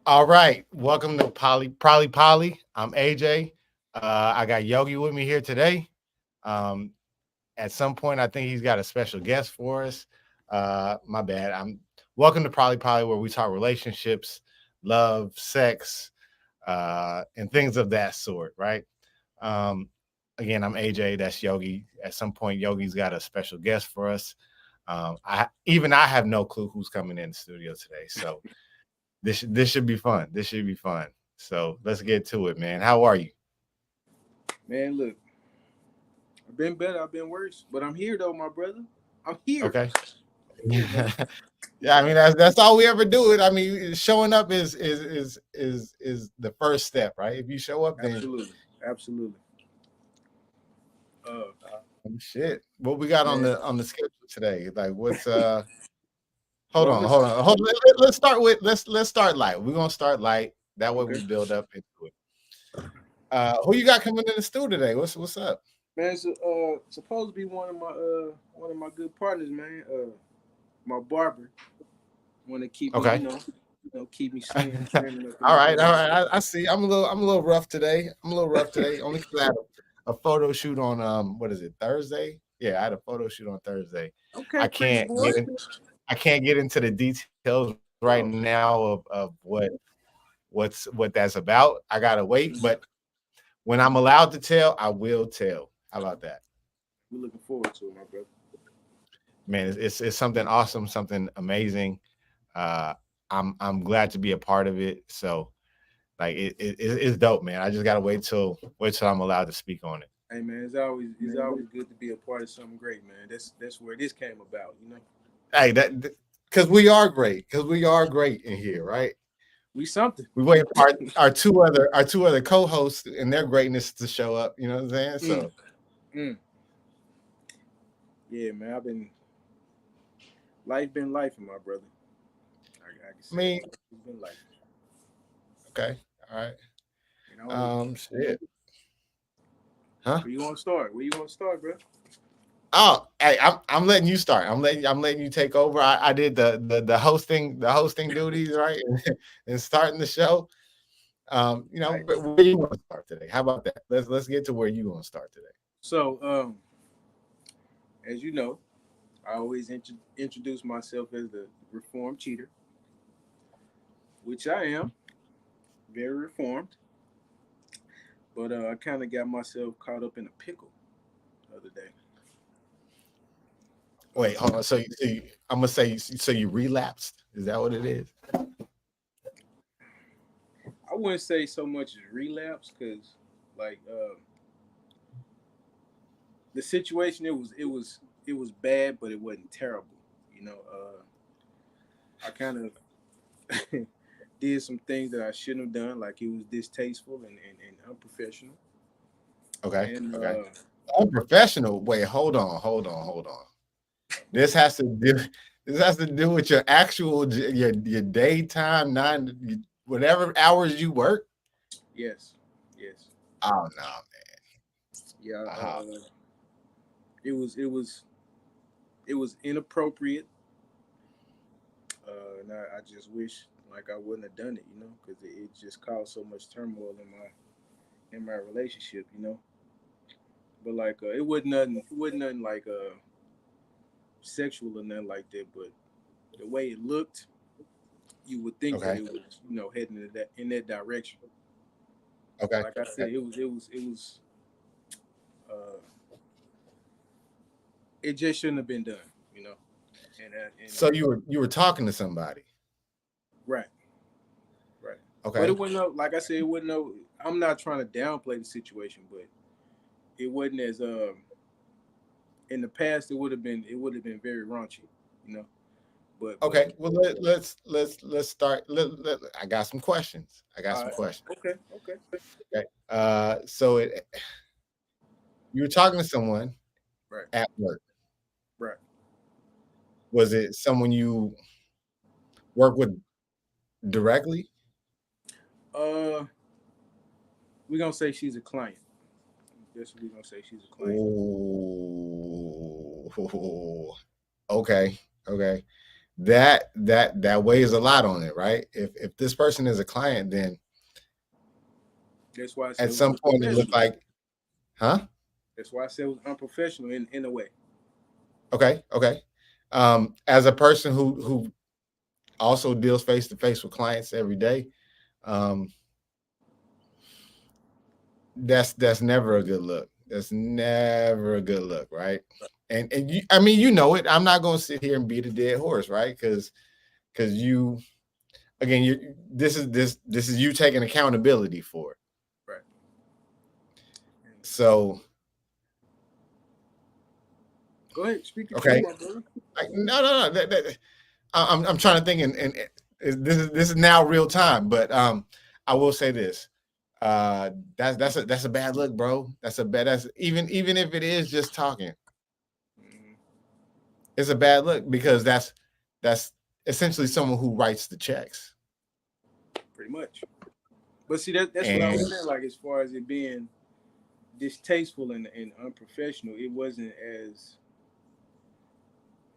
All right, welcome to Prolly Poly. I'm AJ. I got Yogi with me here today. Um, at some point, I think he's got a special guest for us. My bad. I'm welcome to Prolly Poly, where we talk relationships, love, sex, and things of that sort. Right. Um, Again, I'm AJ. That's Yogi. At some point, Yogi's got a special guest for us. I have no clue who's coming in the studio today. So this should be fun. This should be fun. So let's get to it, man. How are you? Man, look, I've been better, I've been worse, but I'm here though, my brother. I'm here. Okay. Here, man. Yeah, I mean that's all we ever do. It. I mean, showing up is the first step, right? If you show up, then Absolutely. Absolutely. Uh shit. What we got on man, the schedule today? Like, what's Hold well on, let's hold on, hold. Let's start with let's start light. We're gonna start light. That way okay. we build up into it. Who you got coming in the studio today? What's up? Man, it's supposed to be one of my good partners, man. My barber wanna keep me, Okay. keep me slim, all trimming up in the right, all right. I see. I'm a little rough today. I'm a little rough today. Only because I had a photo shoot on what is it, Thursday? Yeah, I had a photo shoot on Thursday. Okay, I pretty can't boy. get in, I can't get into the details right now Oh, of what that's about. I gotta wait, but when I'm allowed to tell, I will tell. How about that? we're looking forward to it, my brother. Man, it's something awesome, something amazing. Uh, I'm glad to be a part of it. So like it's dope, man. I just gotta wait till I'm allowed to speak on it. Hey man, it's always good to be a part of something great, man. That's where this came about. Hey, that because we are great in here, right? We something. We wait for our two other co-hosts and their greatness to show up. You know what I'm saying? Mm, So mm. Yeah, man. Life been life, my brother. I can I say mean, it. It's been life. okay, all right. You know, Shit, huh? where you want to start? Where you want to start, bro? Oh, hey, I'm letting you start. I'm letting you take over. I did the hosting duties, right, and starting the show. All right. But where you want to start today? How about that? Let's get to where you want to start today. So, as you know, I always introduce myself as the reformed cheater, which I am, very reformed. But I kind of got myself caught up in a pickle the other day. Wait, Uh, hold on. I'm gonna say so you relapsed. Is that what it is? I wouldn't say so much as relapse because, like, the situation it was bad, but it wasn't terrible. You know, I kind of did some things that I shouldn't have done, like it was distasteful and unprofessional. Okay, And okay. Unprofessional. Wait, hold on. This has to do. This has to do with your actual your daytime whatever hours you work. yes, yes, Oh no. yeah. Uh-huh. It was inappropriate, and I just wish like I wouldn't have done it, because it just caused so much turmoil in my relationship. But like it wasn't nothing like sexual or nothing like that. But the way it looked, you would think that Okay. it was heading in that direction. Okay. Like I said, Okay. it was uh, it just shouldn't have been done, and So you were talking to somebody. right, right. But it Okay. wasn't no, like I said, it wasn't no. I'm not trying to downplay the situation, but it wasn't as in the past. It would have been very raunchy, you know. But Okay. Well, let's start. I got some questions. I got some questions. okay, okay, Okay. So you were talking to someone right, at work. right. Was it someone you work with directly? Uh, we're gonna say she's a client. That's what we're gonna say. She's a client. Oh, okay, okay. that weighs a lot on it, right? If this person is a client, then That's why I said at it was some point it looked unprofessional. like, huh? That's why I said it was unprofessional in a way. Okay, okay. As a person who also deals face to face with clients every day, um, that's never a good look. That's never a good look, right? And you, I mean, you know it. I'm not going to sit here and beat a dead horse, right? Because you, again, you this is you taking accountability for it. Right. And So go ahead, speak the truth, okay, my brother. like no. I'm trying to think, and this is now real time, but I will say this. That's a bad look, bro. That's a bad. That's even if it is just talking, Mm-hmm. it's a bad look because that's essentially someone who writes the checks. Pretty much. But see, that's what I And was saying. Like as far as it being distasteful and unprofessional, it wasn't as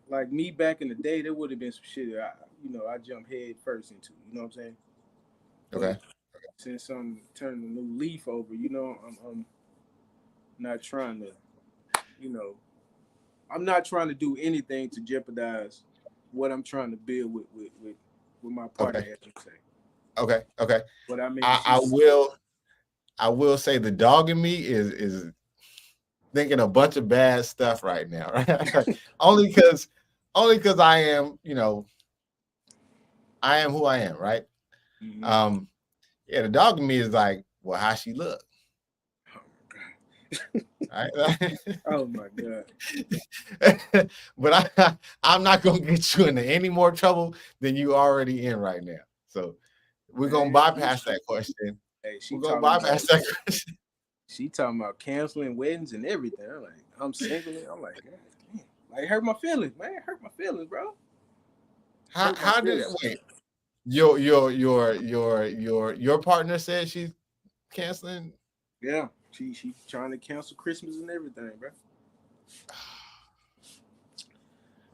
like me back in the day. There would have been some shit that I jumped head first into. You know what I'm saying? But okay, since I'm turning a new leaf over, I'm not trying to, you know, I'm not trying to do anything to jeopardize what I'm trying to build with my partner, okay, as you say. okay. But I mean, I, I will I will say the dog in me is thinking a bunch of bad stuff right now, right? only because only because I am who I am, right? Mhm. Um, yeah, the dog in me is like, well, how she look, Oh right? my god. But I'm not gonna get you into any more trouble than you already in right now. So we're gonna Man, bypass that question. hey, We're gonna bypass that question. she talking about canceling weddings and everything. I'm like, I'm single. I'm like, God damn. Like, it hurt my feelings, man. It hurt my feelings, bro. How Hurt my how did it feelings. wait? Your partner said she's canceling. Yeah, she trying to cancel Christmas and everything, bro.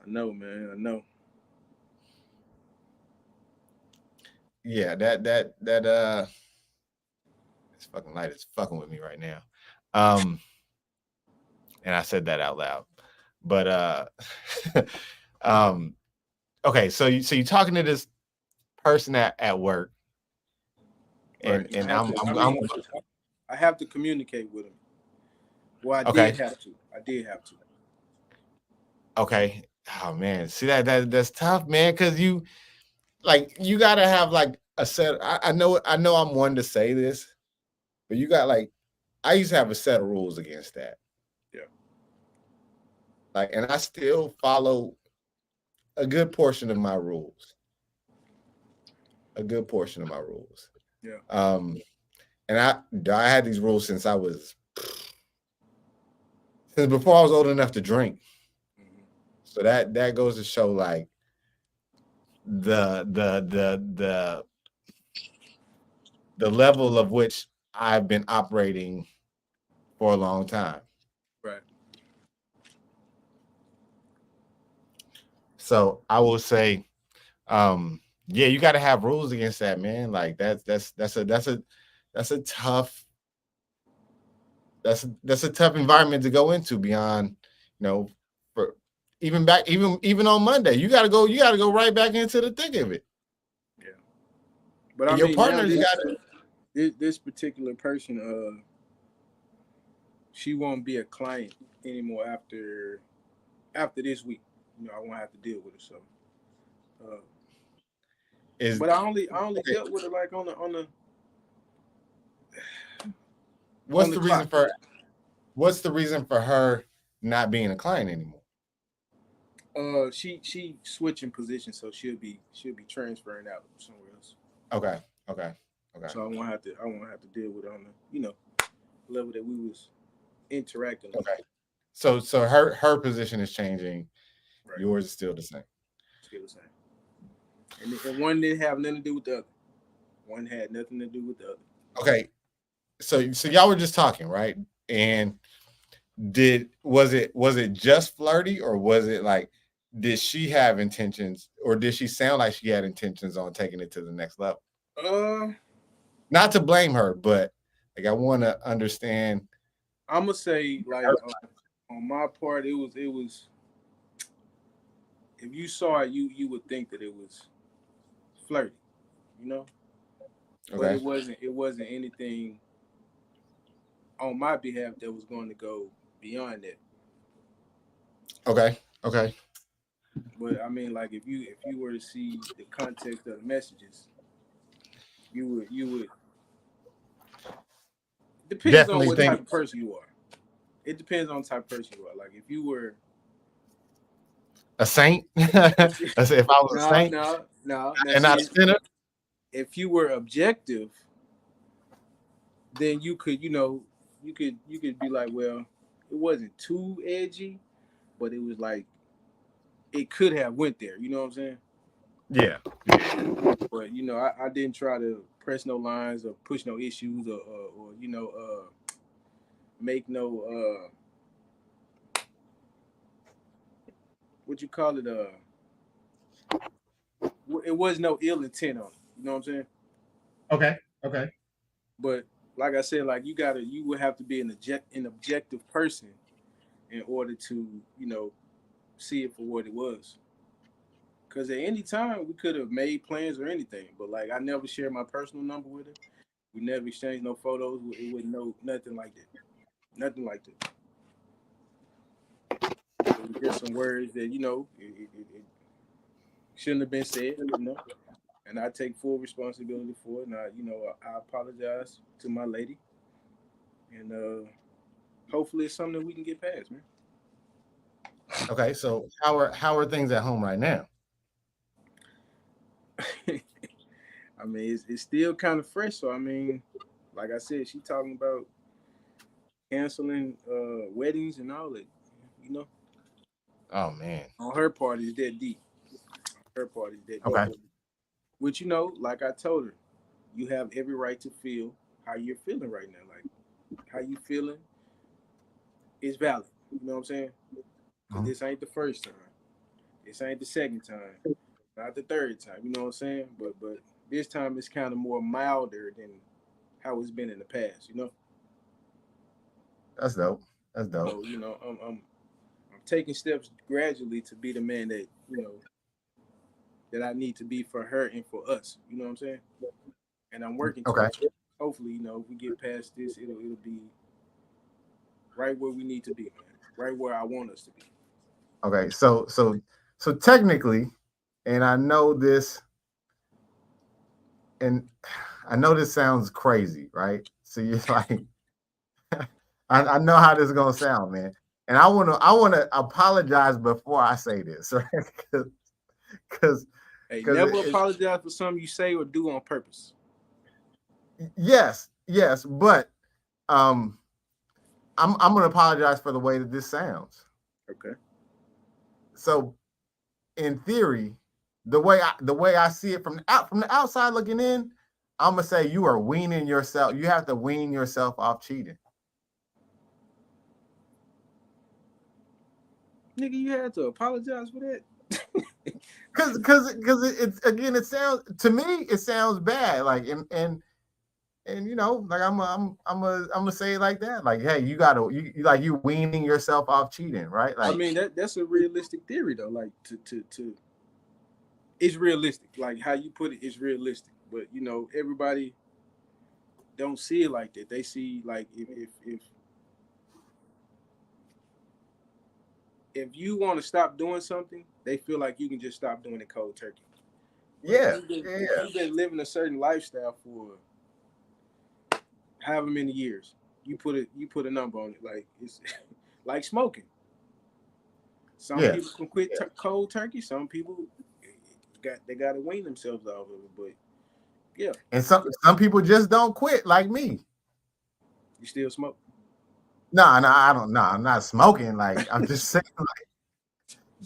I know, man. I know. Yeah, that this fucking light is fucking with me right now. Um, and I said that out loud. But um, okay, so you talking to this person at work, Right. and I have to. I I'm mean, I have to communicate with him. Well, I did okay, have to. I did have to. okay. Oh man, see that's tough, man, because you gotta have like a set. I know I'm one to say this, but you got like I used to have a set of rules against that. Yeah. Like, and I still follow a good portion of my rules. A good portion of my rules. Yeah. Um, and I had these rules since before I was old enough to drink. Hmm. So that goes to show like the the level of which I've been operating for a long time. Right. So I will say, yeah, you got to have rules against that, man. Like that's a tough that's a tough environment to go into beyond, you know, for even on Monday, you gotta go right back into the thick of it. Yeah. But I And your mean, now partner's got to this particular person, she won't be a client anymore after this week. I won't have to deal with her. So, uh, is but I only okay. dealt with her like on What's the the reason clock. for what's the reason for her not being a client anymore? She switching positions, so she'll be transferring out somewhere else. Okay, okay, okay, So I won't have to deal with her on the level that we was interacting on. okay. So her position is changing. Right. Yours is still the same. Still the same. And one didn't have nothing to do with the other. One had nothing to do with the other. Okay, so y'all were just talking, right? And was it just flirty or was it like did she have intentions, or did she sound like she had intentions on taking it to the next level? Uh, Not to blame her, but like I want to understand I'm gonna say her. like on my part, it was. If you saw it, you would think that it was flirty, you know. But Okay. it wasn't anything on my behalf that was going to go beyond that. Okay. Okay. But I mean, like if you were to see the context of the messages, you would depends on Definitely what think type of person you are. It depends on the type of person you are. Like if you were a saint. I said if I was a no saint no no now and not see a sinner. if you were objective, then you could you could be like, well, it wasn't too edgy, but it was like it could have went there. You know what I'm saying? Yeah. But I didn't try to press no lines or push no issues or make no what you call it it was no ill intent on it. You know what I'm saying? Okay. Okay. But like I said, like you would have to be an objective person in order to see it for what it was. Because at any time we could have made plans or anything, but like I never shared my personal number with her. We never exchanged no photos. It wasn't nothing like that. Nothing like that. It was just some words that it shouldn't have been said. And I take full responsibility for it. And I apologize to my lady, and hopefully it's something that we can get past, man. Okay. So how are things at home right now? I mean, it's still kind of fresh. So I mean, like I said, she talking about canceling weddings and all that. You know, Oh man. on her part is that deep. Her part is that deep. Okay. Which like I told her, you have every right to feel how you're feeling right now. Like how you feeling is valid. You know what I'm saying? Because Mhm. this ain't the first time. This ain't the second time. Not the third time. You know what I'm saying? But this time it's kind of more milder than how it's been in the past. That's dope. That's dope. So I'm taking steps gradually to be the man that that I need to be for her and for us. You know what I'm saying? And I'm working Okay. towards it. Hopefully, if we get past this, it'll be right where we need to be, man. Right where I want us to be. Okay. So technically, and I know this, and I know this sounds crazy, right? So you're like, I know how this is gonna sound, man. And I wanna apologize before I say this, right? Because Hey, because never apologize for something you say or do on purpose. yes, yes, but um I'm gonna apologize for the way that this sounds. Okay. So in theory, the way I see it from the outside looking in, I'm gonna say you are weaning yourself. You have to wean yourself off cheating. Nigga, you had to apologize for that. Because it's again, it sounds to me, it sounds bad. Like and like I'm gonna say it like that. Like, hey, you gotta like you weaning yourself off cheating, right? I Like, mean that's a realistic theory though. Like to it's realistic. Like how you put it is realistic. But everybody don't see it like that. They see like if you want to stop doing something, they feel like you can just stop doing it cold turkey. But yeah, if yeah, you've been living a certain lifestyle for however many years, you put a number on it. Like it's like smoking. Some yeah. people can quit cold turkey. Some people they got to wean themselves off of it. But yeah, And some people just don't quit, like me. you still smoke. No, no, I don't. No, I'm not smoking. Like, I'm just saying, like,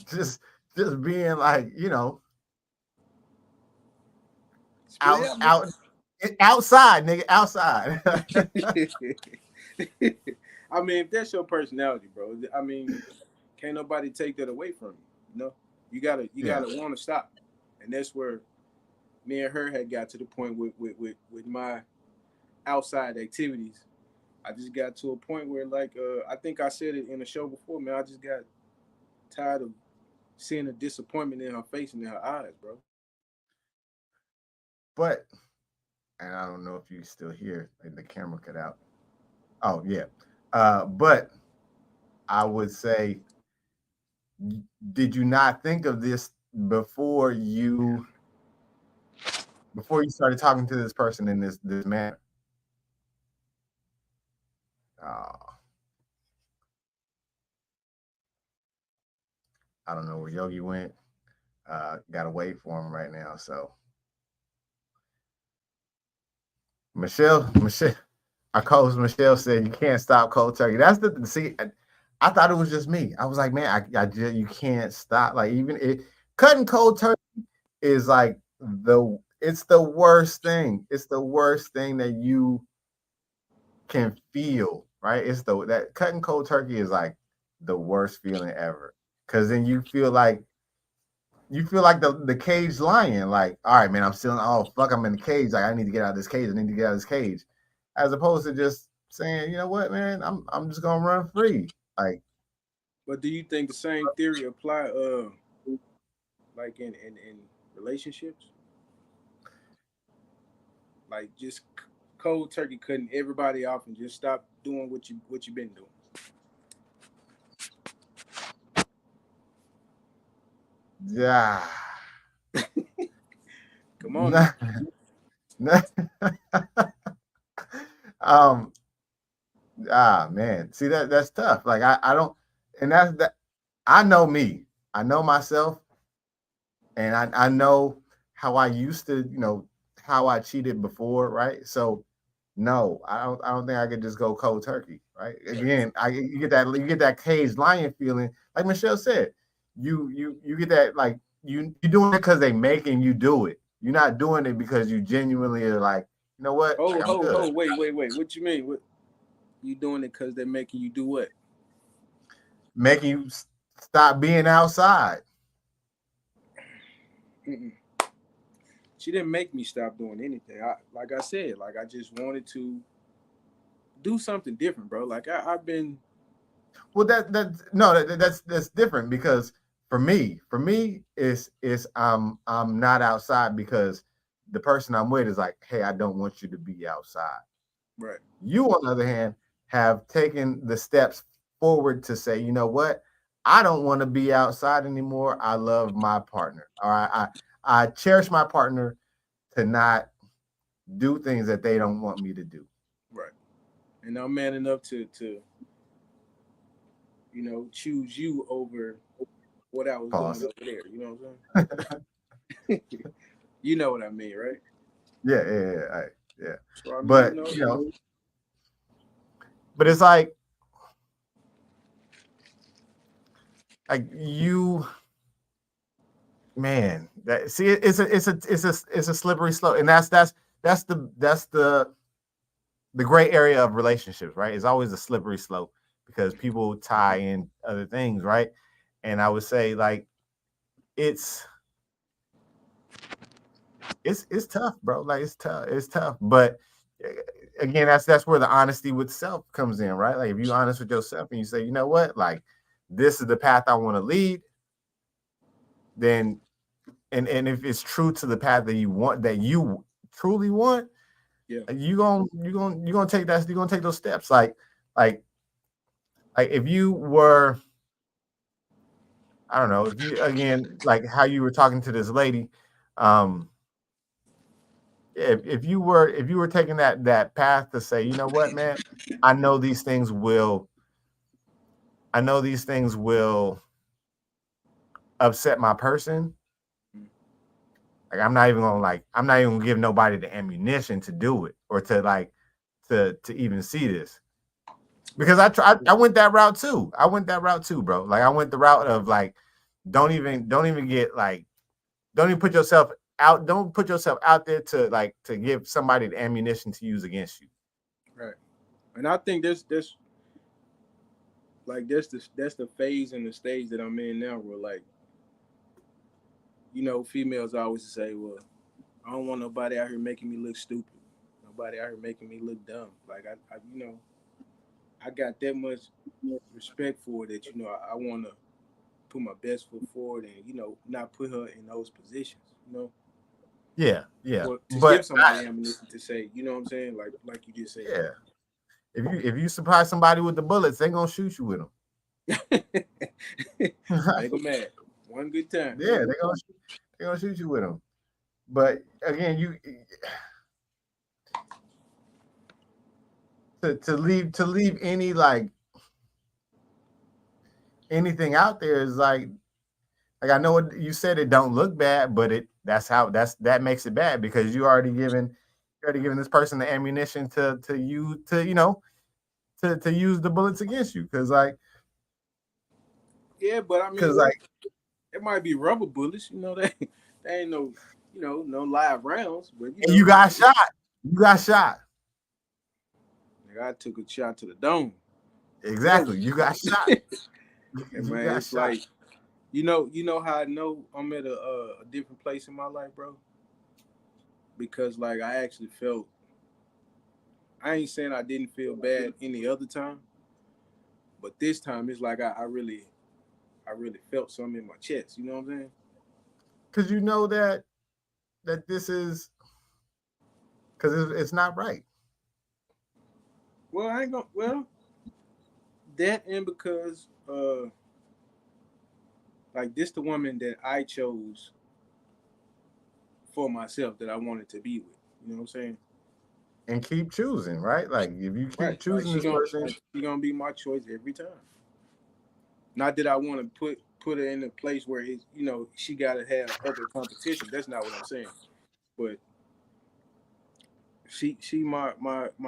just being like, Spit it out, outside, nigga, outside. I mean, if that's your personality, bro. I mean, can't nobody take that away from you. You know. You Yeah. gotta want to stop, and that's where me and her had got to the point with my outside activities. I just got to a point where like I think I said it in a show before, man. I just got tired of seeing the disappointment in her face and in her eyes, bro. But and I don't know if you still hear like the camera cut out. Oh yeah. But I would say, did you not think of this before you started talking to this person in this manner? Uh, I don't know where Yogi went. Got to wait for him right now. So Michelle, our coach Michelle said you can't stop cold turkey. That's the see. I thought it was just me. I was like, man, I just you can't stop. Like even it cutting cold turkey is like it's the worst thing. It's the worst thing that you can feel, right? It's the that cutting cold turkey is like the worst feeling ever. Cause then you feel like the caged lion, like, all right, man, I'm still oh fuck, I'm in the cage. Like I need to get out of this cage. I need to get out of this cage. As opposed to just saying, you know what, man, I'm just gonna run free. Like, But do you think the same theory apply like in relationships? Like just cold turkey cutting everybody off and just stop doing what you've been doing. yeah. Come on now. um man, see that's tough. Like I don't, and that's that. I know me. I know myself, and I know how I used to, how I cheated before, right? So no, I don't think I could just go cold turkey, right? Again, you get that caged lion feeling, like Michelle said. You get that, like, you doing it because they making you do it. You're not doing it because you genuinely are like, you know what? Like I'm good. Wait. What you mean? What you doing it because they're making you do what? Making you stop being outside. Mm-mm. She didn't make me stop doing anything. Like I said, like I just wanted to do something different, bro. Like I've been Well, that no, that's different because for me, is I'm not outside because the person I'm with is like, hey, I don't want you to be outside. right. You, on the other hand, have taken the steps forward to say, you know what, I don't want to be outside anymore. I love my partner. All right, I cherish my partner to not do things that they don't want me to do. Right. And I'm man enough to choose you over what I was doing Pause. over there. You know what I'm saying? You know what I mean, right? Yeah. So I mean, But but it's like you, man, that see it's a slippery slope, and that's the gray area of relationships, right? It's always a slippery slope because people tie in other things, right? And I would say, like, it's it's tough, bro. Like it's tough. But eh, again, that's where the honesty with self comes in, right? Like if you're honest with yourself and you say, you know what, like this is the path I want to lead, then and if it's true to the path that you want, that you truly want, yeah. you're gonna take that, you're gonna take those steps. Like like if you were, I don't know, if you, again, like how you were talking to this lady, um if you were taking that path to say, you know what, man, I know these things will I know these things will upset my person. Like I'm not even gonna give nobody the ammunition to do it or to like to even see this. Because I went that route too. I went that route too, bro. Like I went the route of like, don't even get like, don't even put yourself out. Don't put yourself out there to give somebody the ammunition to use against you. Right. And I think this like that's the phase and the stage that I'm in now where like females always say, "Well, I don't want nobody out here making me look stupid. Nobody out here making me look dumb." Like I got that much respect for her that I want to put my best foot forward and not put her in those positions. Yeah, yeah. Or to But give somebody ammunition to say, you know what I'm saying, like you just said. yeah, if you surprise somebody with the bullets, they're gonna shoot you with them. Make them mad one good time. Yeah, they're gonna shoot you with them. But again, you to leave any like anything out there is like I know what you said, it don't look bad, but that makes it bad because you already given this person the ammunition to use to use the bullets against you Yeah, but I because mean, like it might be rubber bullets. They ain't no no live rounds, but and you got shot. You got shot. like I took a shot to the dome. Whoa. Exactly. You got shot. And You man, got it's shot. like how I know I'm at a different place in my life, bro. Because like I actually felt. I ain't saying I didn't feel bad any other time, but this time it's like I really felt something in my chest. You know what I'm saying? Because you know that this is because it's not right. Well, I ain't gonna. Well, that and because like this the woman that I chose for myself that I wanted to be with. You know what I'm saying? And keep choosing, right? Like if you Right. keep choosing this person, She gonna be my choice every time. Not that I want to put her in a place where she got to have other competition. That's not what I'm saying. But she my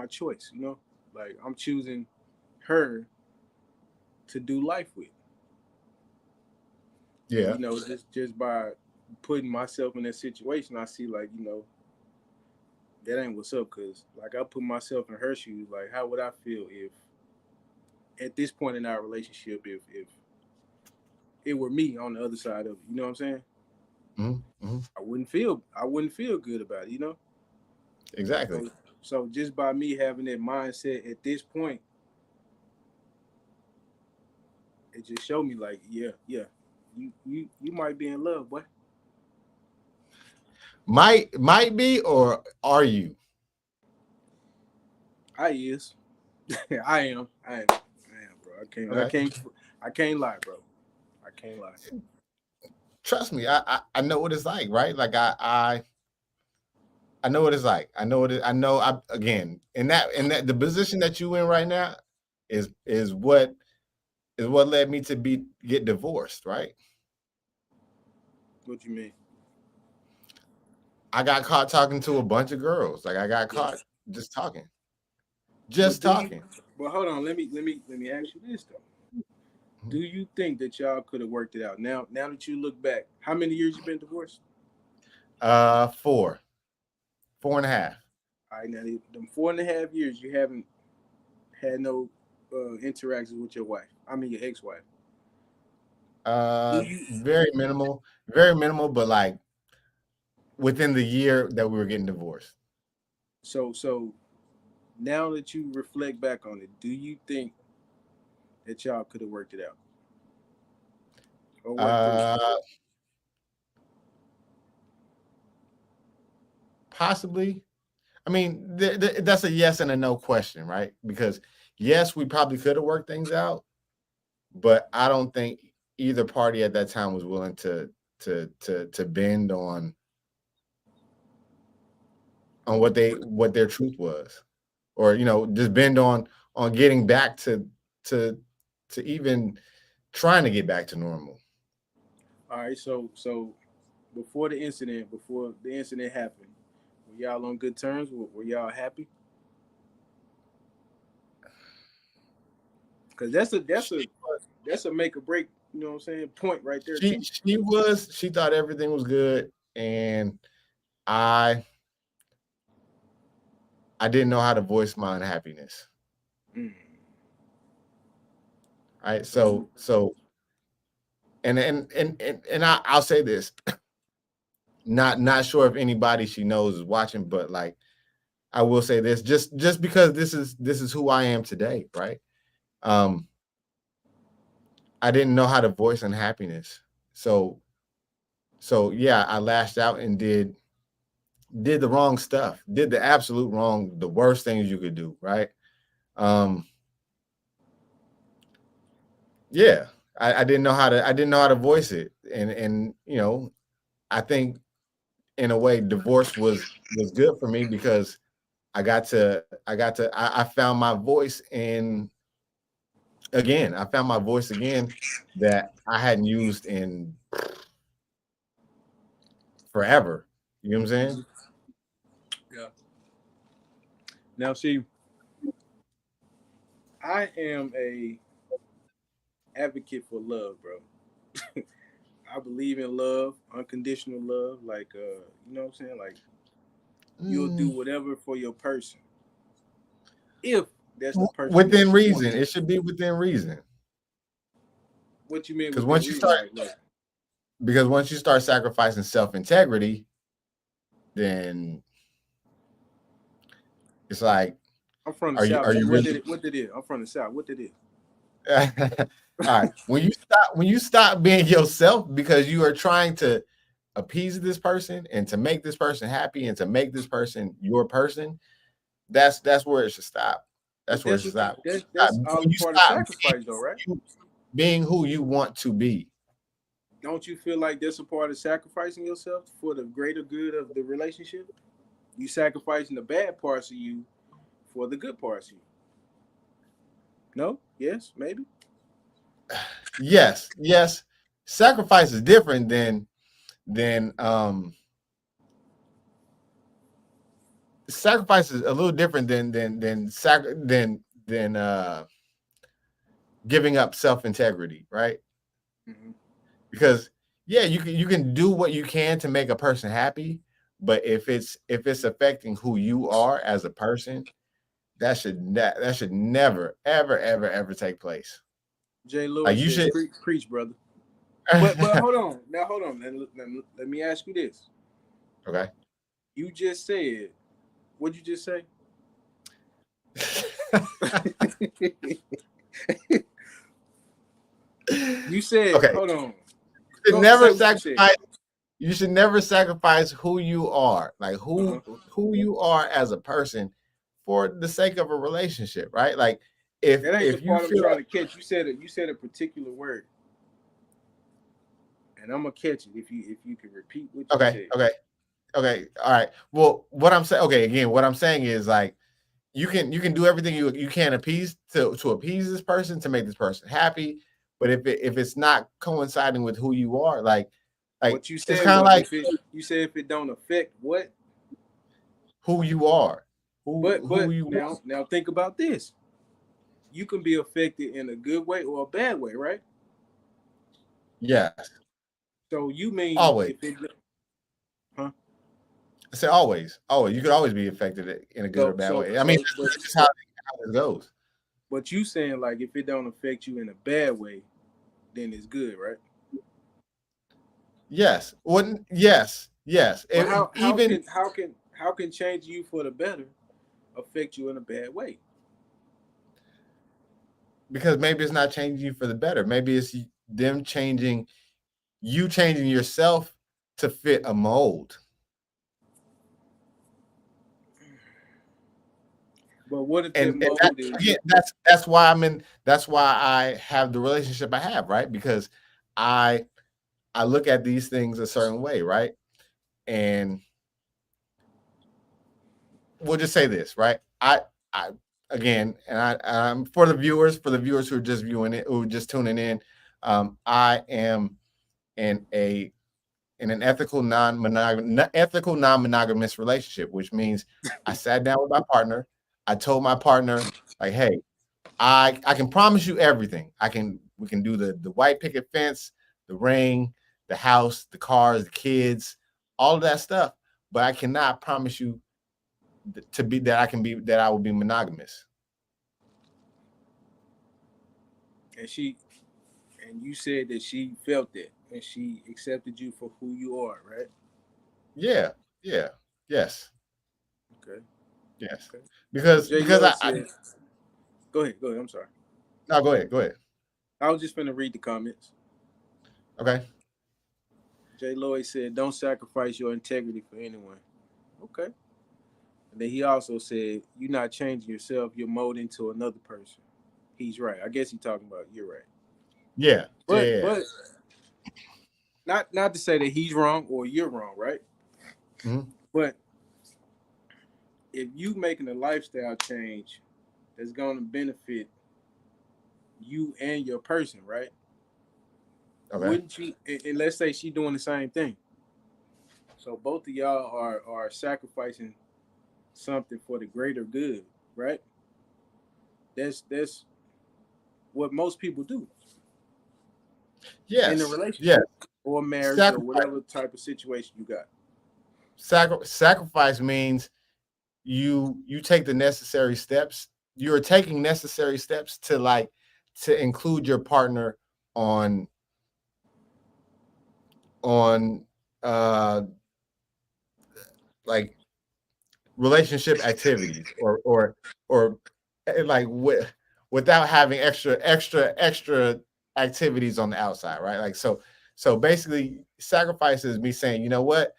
choice. Like I'm choosing her to do life with, and yeah. just by putting myself in that situation, I see like that ain't what's up. Cause like I put myself in her shoes. Like how would I feel if at this point in our relationship if it were me on the other side of it? You know what I'm saying? Mm-hmm. I wouldn't feel good about it. Exactly. So just by me having that mindset at this point, it just showed me like, yeah, you might be in love, boy. Might be, or are you? I is. I am, bro. Okay. I can't lie, bro. I can't lie. Trust me, I know what it's like, right? Like I know what it's like. I know what it. I know. I again in that the position that you in right now is what led me to get divorced, right? What you mean? I got caught talking to a bunch of girls. Like I got Yeah. caught just talking, But just do you? talking. But hold on. Let me ask you this though. Do you think that y'all could have worked it out? Now that you look back, how many years you been divorced? 4 and a half. All right, now them 4.5 years you haven't had no interactions with your wife. I mean your ex-wife. Do you? Very minimal, but like within the year that we were getting divorced. So now that you reflect back on it, do you think that y'all could have worked it out or worked through it? Uh, Possibly. I mean, that's a yes and a no question, right? Because yes, we probably could have worked things out, but I don't think either party at that time was willing to bend on what their truth was, or just bend on getting back to even trying to get back to normal. All right, so before the incident happened, were y'all on good terms? Were y'all happy? Because that's a make or break. You know what I'm saying? Point right there too. She thought everything was good, and I I didn't know how to voice my unhappiness. Mm. Right. So you So and I'll say this. Not sure if anybody she knows is watching, but like I will say this, just because this is who I am today, right? Um, I didn't know how to voice unhappiness. So yeah, I lashed out and did the wrong stuff, did the absolute wrong, the worst things you could do, right? Um, yeah, I didn't know how to voice it, and I think in a way divorce was good for me because I found my voice I found my voice again that I hadn't used in forever. You know what I'm saying? Mhm. Yeah. Now, see, I am a advocate for love, bro. I believe in love, unconditional love. Like, you know what I'm saying? Like, you'll do Mm, whatever for your person if that's the person within that you want. reason, it should be within reason. What you mean Because within once you reason? start, Like, sacrificing self integrity, then it's like, I'm from the are you south, Jay. What did really? it? What did it? I'm from the south. What did it? All right. When you stop being yourself because you are trying to appease this person and to make this person happy and to make this person your person, that's where it should stop. But That's where it should stop. that's all When a you part of stop sacrifice, though, right? being who you want to be. Don't you feel like that's a part of sacrificing yourself for the greater good of the relationship? You sacrificing the bad parts of you for the good parts of you. No? Yes? Maybe? Yes. Sacrifice is different than sacrifice is a little different than giving up self integrity, right? Hmm. Because yeah, you can do what you can to make a person happy, but if it's affecting who you are as a person, that should never ever take place. Jay Like Lewis you says, should. Preach, brother." But hold on. Now hold on. Let me ask you this. Okay. You just said, what'd you just say? You said, Okay. hold on. You should Go say never what you said. sacrifice. You should never sacrifice who you are, like Uh-huh. who you are as a person, for the sake of a relationship, right? Like if That ain't the if you part I'm feel trying to catch. You said a particular word, and I'm gonna catch it if you can repeat what you okay, said. okay, all right. Well, what I'm saying, okay, again, what I'm saying is like you can do everything you can appease to appease this person to make this person happy, but if it's not coinciding with who you are, like What you it's said kind of was like if it you said if it don't affect what, who you are, who but you want. now think about this. You can be affected in a good way or a bad way, right? Yes, So you mean always. if it, huh? I say always. You could always be affected in a good or So bad so way. I mean, so that's just how it goes. but you saying like if it don't affect you in a bad way, then it's good, right? Yes. Wouldn't yes. But Even how can change you for the better affect you in a bad way? because maybe it's not changing you for the better. Maybe it's them changing yourself to fit a mold. But what if that And that, mold is again, that's why I have the relationship I have, right? Because I I look at these things a certain way, right? And we'll just say this, right? I again, and I'm for the viewers who are just viewing it, who are just tuning in, I am in a in an ethical non-monogamous relationship, which means I sat down with my partner. I told my partner, like, hey, I can promise you everything. We can do the white picket fence, the ring, the house, the cars, the kids, all of that stuff. But I cannot promise you to be that I will be monogamous. and she and you said that she felt that and she accepted you for who you are, right? Yeah, yeah, yes, Okay, yes. okay. Jay Because Lloyd I said, "Go ahead, go ahead. I'm sorry. no, go ahead, go ahead. I was just finna read the comments." Okay. Jay Lloyd said, "Don't sacrifice your integrity for anyone." Okay. And then he also said, "You're not changing yourself. You're molding to another person." He's right. I guess he's talking about you're right. Yeah, yeah, But yeah. but not to say that he's wrong or you're wrong, right? Mhm. But if you making a lifestyle change that's going to benefit you and your person, right? Okay. Wouldn't you? And let's say she doing the same thing. So both of y'all are sacrificing something for the greater good, right? That's what most people do in a Yes, yes. relationship or marriage or Sacrifice. whatever type of situation you got. Sacrifice means you take the necessary steps. You're taking necessary steps to to include your partner on on uh like relationship activities or like without having extra activities on the outside, right? Like so basically sacrifice is me saying, you know what?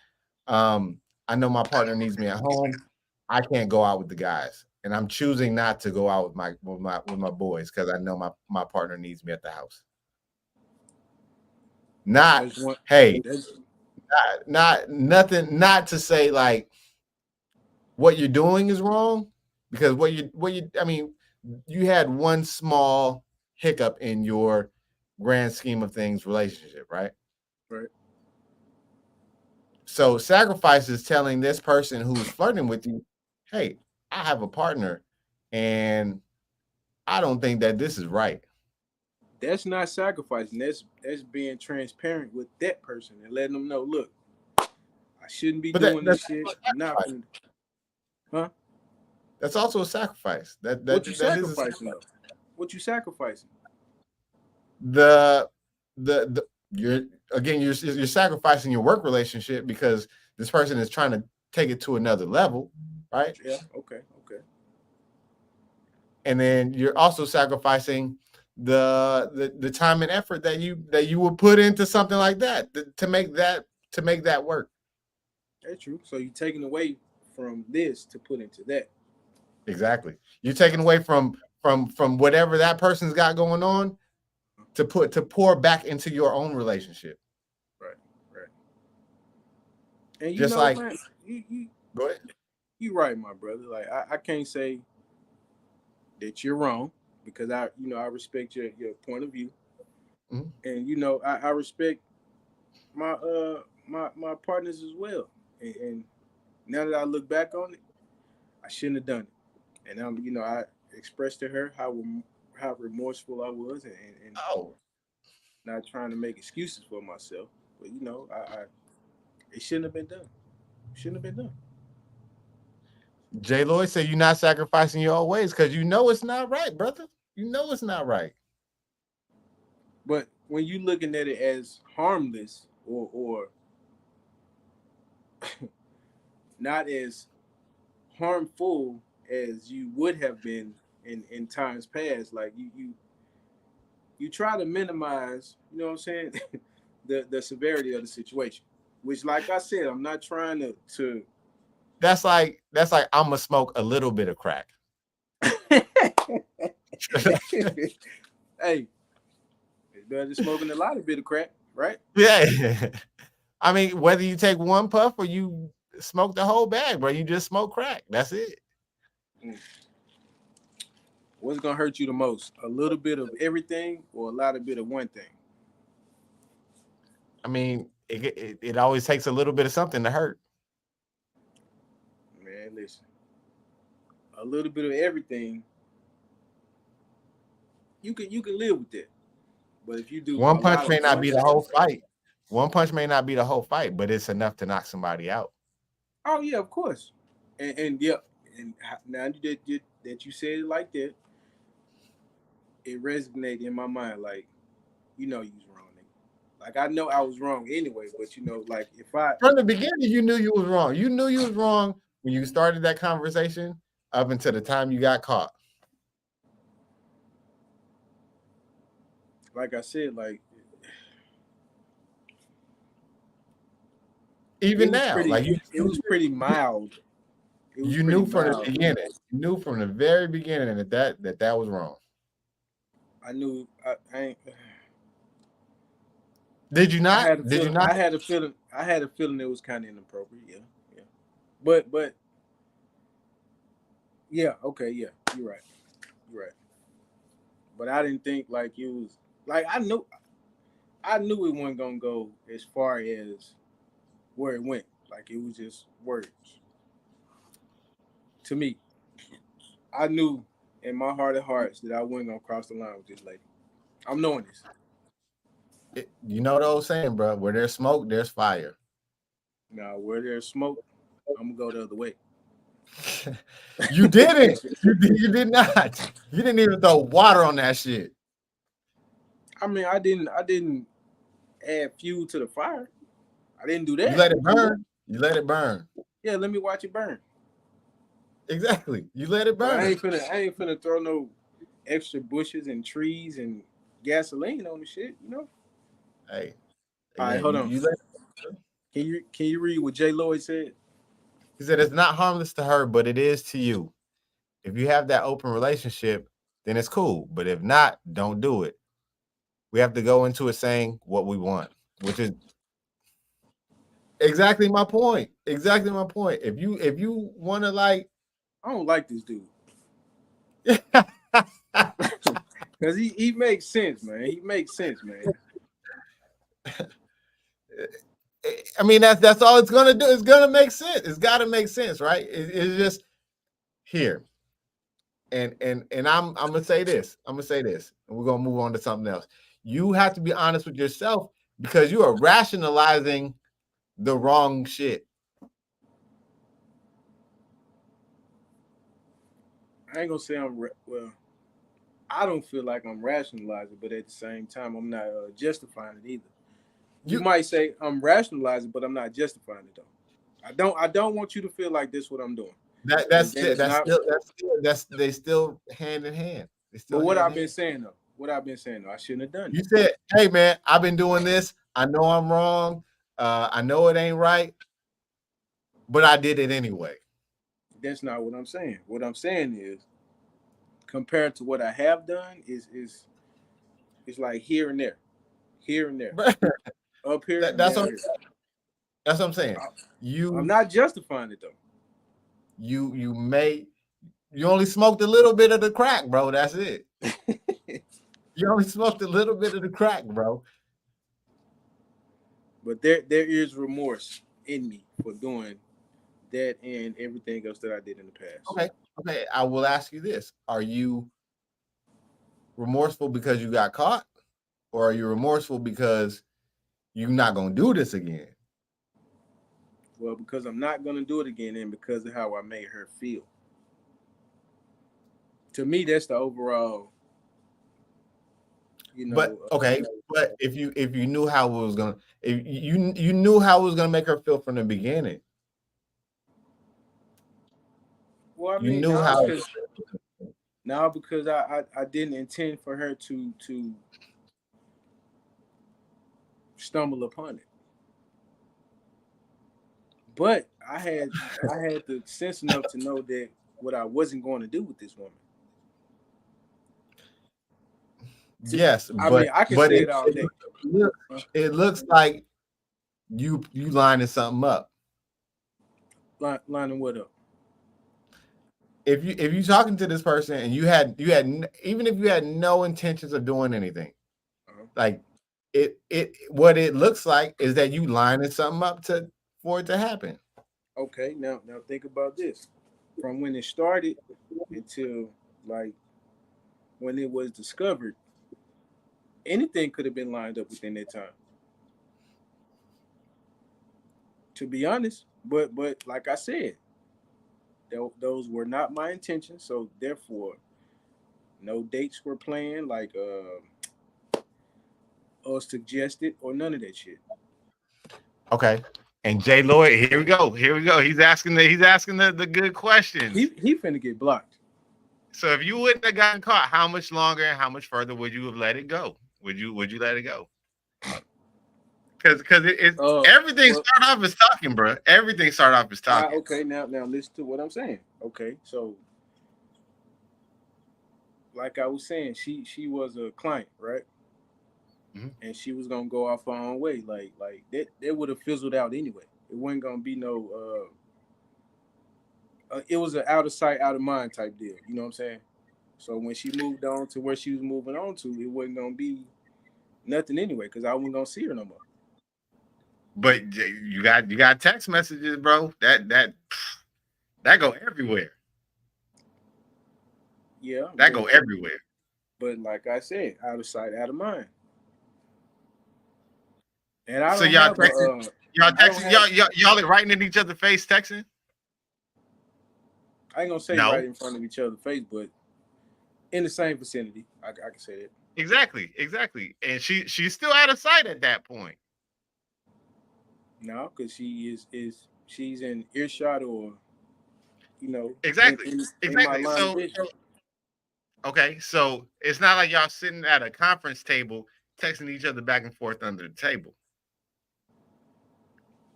I know my partner needs me at home. I can't go out with the guys. And I'm choosing not to go out with my boys because I know my partner needs me at the house. Not That's one. hey, That's not nothing, not to say like what you're doing is wrong because what you I mean, you had one small hiccup in your grand scheme of things relationship, right? right. So sacrifice is telling this person who's flirting with you, hey, I have a partner and I don't think that this is right. That's not sacrificing. That's being transparent with that person and letting them know, look, I shouldn't be But that, doing that's this shit. also a I'm not sacrifice. finna, huh? That's also a sacrifice. What you That is a sacrificing sacrifice. though? What you sacrificing? The the you're again you're sacrificing your work relationship because this person is trying to take it to another level, right? Yeah. Okay. Okay. And then you're also sacrificing the time and effort that you would put into something like that to make that work. That's true. So you taking away from this to put into that. Exactly. You're taking away from whatever that person's got going on to pour back into your own relationship. Right. Right. And you Just know, like man, you go ahead. you right, my brother. Like I can't say that you're wrong because I respect your point of view, Mhm. and I respect my partners as well. And now that I look back on it, I shouldn't have done it. And I expressed to her how remorseful I was, and Oh, not trying to make excuses for myself. But I it shouldn't have been done. Shouldn't have been done. Jay Lloyd said you're not sacrificing your own ways because you know it's not right, brother. You know it's not right. But when you looking at it as harmless or not as harmful as you would have been in times past, like you try to minimize, you know what I'm saying, the severity of the situation. Which, like I said, I'm not trying to. That's like I'm gonna smoke a little bit of crack. Hey, it's better than smoking a lot of bit of crack, right? Yeah. I mean, whether you take one puff or you smoke the whole bag, bro, you just smoke crack. That's it. Mm. What's gonna hurt you the most? A little bit of everything or a lot of bit of one thing? I mean, it always takes a little bit of something to hurt. Man, listen, a little bit of everything, you can live with that. But if you do One a punch lot of may not one be the thing, whole fight. One punch may not be the whole fight, but it's enough to knock somebody out. oh yeah, of course, and yeah, and now that you said it like that, it resonated in my mind. Like you was wrong, nigga. Like I know I was wrong anyway, but like if I From the beginning, you knew you was wrong. You knew you was wrong when you started that conversation up until the time you got caught. like I said, like Even now, like it was pretty mild. It was you pretty knew from the mild. beginning. You knew from the very beginning that was wrong. I knew I ain't. Did you I not? had a Did you feeling. not? I had a feeling it was kind of inappropriate. Yeah, yeah. But yeah. Okay. Yeah. You're right. You're right. But I didn't think like it was like I knew it wasn't gonna go as far as where it went. Like it was just words to me. I knew in my heart of hearts that I wasn't gonna cross the line with this lady. I'm knowing this. You know the old saying, bro. Where there's smoke, there's fire. Now where there's smoke, I'm gonna go the other way. You didn't. You did not. You didn't even throw water on that shit. I mean, I didn't add fuel to the fire. I didn't do You that. let it burn. You let it burn. Yeah, let me watch it burn. Exactly. You let it But burn. I ain't finna throw no extra bushes and trees and gasoline on the shit. Hey, All right, yeah, hold on. you let. Can you read what Jay Lloyd said? He said it's not harmless to her, but it is to you. If you have that open relationship, then it's cool. But if not, don't do it. We have to go into it saying what we want, which is exactly my point. Exactly my point. If you want to like, I don't like this dude because he makes sense, man. He makes sense, man. I mean that's all it's gonna do. It's gonna make sense. It's got to make sense, right? It's just here. And I'm gonna say this. I'm gonna say this, and we're gonna move on to something else. You have to be honest with yourself because you are rationalizing the wrong shit. I ain't gonna say well. I don't feel like I'm rationalizing, but at the same time, I'm not justifying it either. You You might say I'm rationalizing, but I'm not justifying it though. I don't want you to feel like this what I'm doing. that And that's that still is that's not. still that's still that's they still hand in hand. They But still hand in hand. what I've been saying though, I shouldn't have done You it. said, "Hey man, I've been doing this. I know I'm wrong. I know it ain't right, but I did it anyway." That's not what I'm saying. What I'm saying is, compared to what I have done, is like here and there, up here that, and that's down what here. that's what I'm saying. I, I'm You not justifying it though. you may you only smoked a little bit of the crack, bro. That's it. You only smoked a little bit of the crack, bro. But there is remorse in me for doing that and everything else that I did in the past. Okay, okay. I will ask you this: Are you remorseful because you got caught, or are you remorseful because you're not gonna do this again? Well, because I'm not gonna do it again, and because of how I made her feel. To me, that's the overall. You But know, okay, but if you knew how it was gonna, if you knew how it was gonna make her feel from the beginning, well, I you mean, knew how. now because I didn't intend for her to stumble upon it, but I had the sense enough to know that what I wasn't going to do with this woman. Yes, I mean, I can but say it all day. Huh? it looks like you lining something up. Lining what up? If you talking to this person and even if you had no intentions of doing anything, Uh-huh. like it what it looks like is that you lining something up to for it to happen. Okay, now think about this. From when it started until like when it was discovered, anything could have been lined up within that time. To be honest, but like I said, those were not my intentions. So therefore, no dates were planned. Like or suggested or none of that shit. Okay. And Jay Lloyd, here we go. Here we go. He's asking the good questions. He finna get blocked. So if you wouldn't have gotten caught, how much longer and how much further would you have let it go? Would you let it go? Because it everything Well, start off as talking, bro. Everything start off as talking. okay, now listen to what I'm saying. Okay, so like I was saying, she was a client, right? Mhm. And she was gonna go off her own way. Like that would have fizzled out anyway. It wasn't gonna be no. It was an out of sight, out of mind type deal. You know what I'm saying? So when she moved on to where she was moving on to, it wasn't gonna be nothing anyway, because I wasn't gonna see her no more. But you got text messages, bro. That go everywhere. Yeah, That go everywhere. but like I said, out of sight, out of mind. And I So don't y'all have a texting, y'all I don't texting, have y'all are writing in each other's face, texting. I ain't gonna say right No, in front of each other's face, but in the same vicinity. I can say that. exactly. And she's still out of sight at that point. No, because she's in earshot or Exactly, in my exactly. line of So, vision. okay, so it's not like y'all sitting at a conference table texting each other back and forth under the table.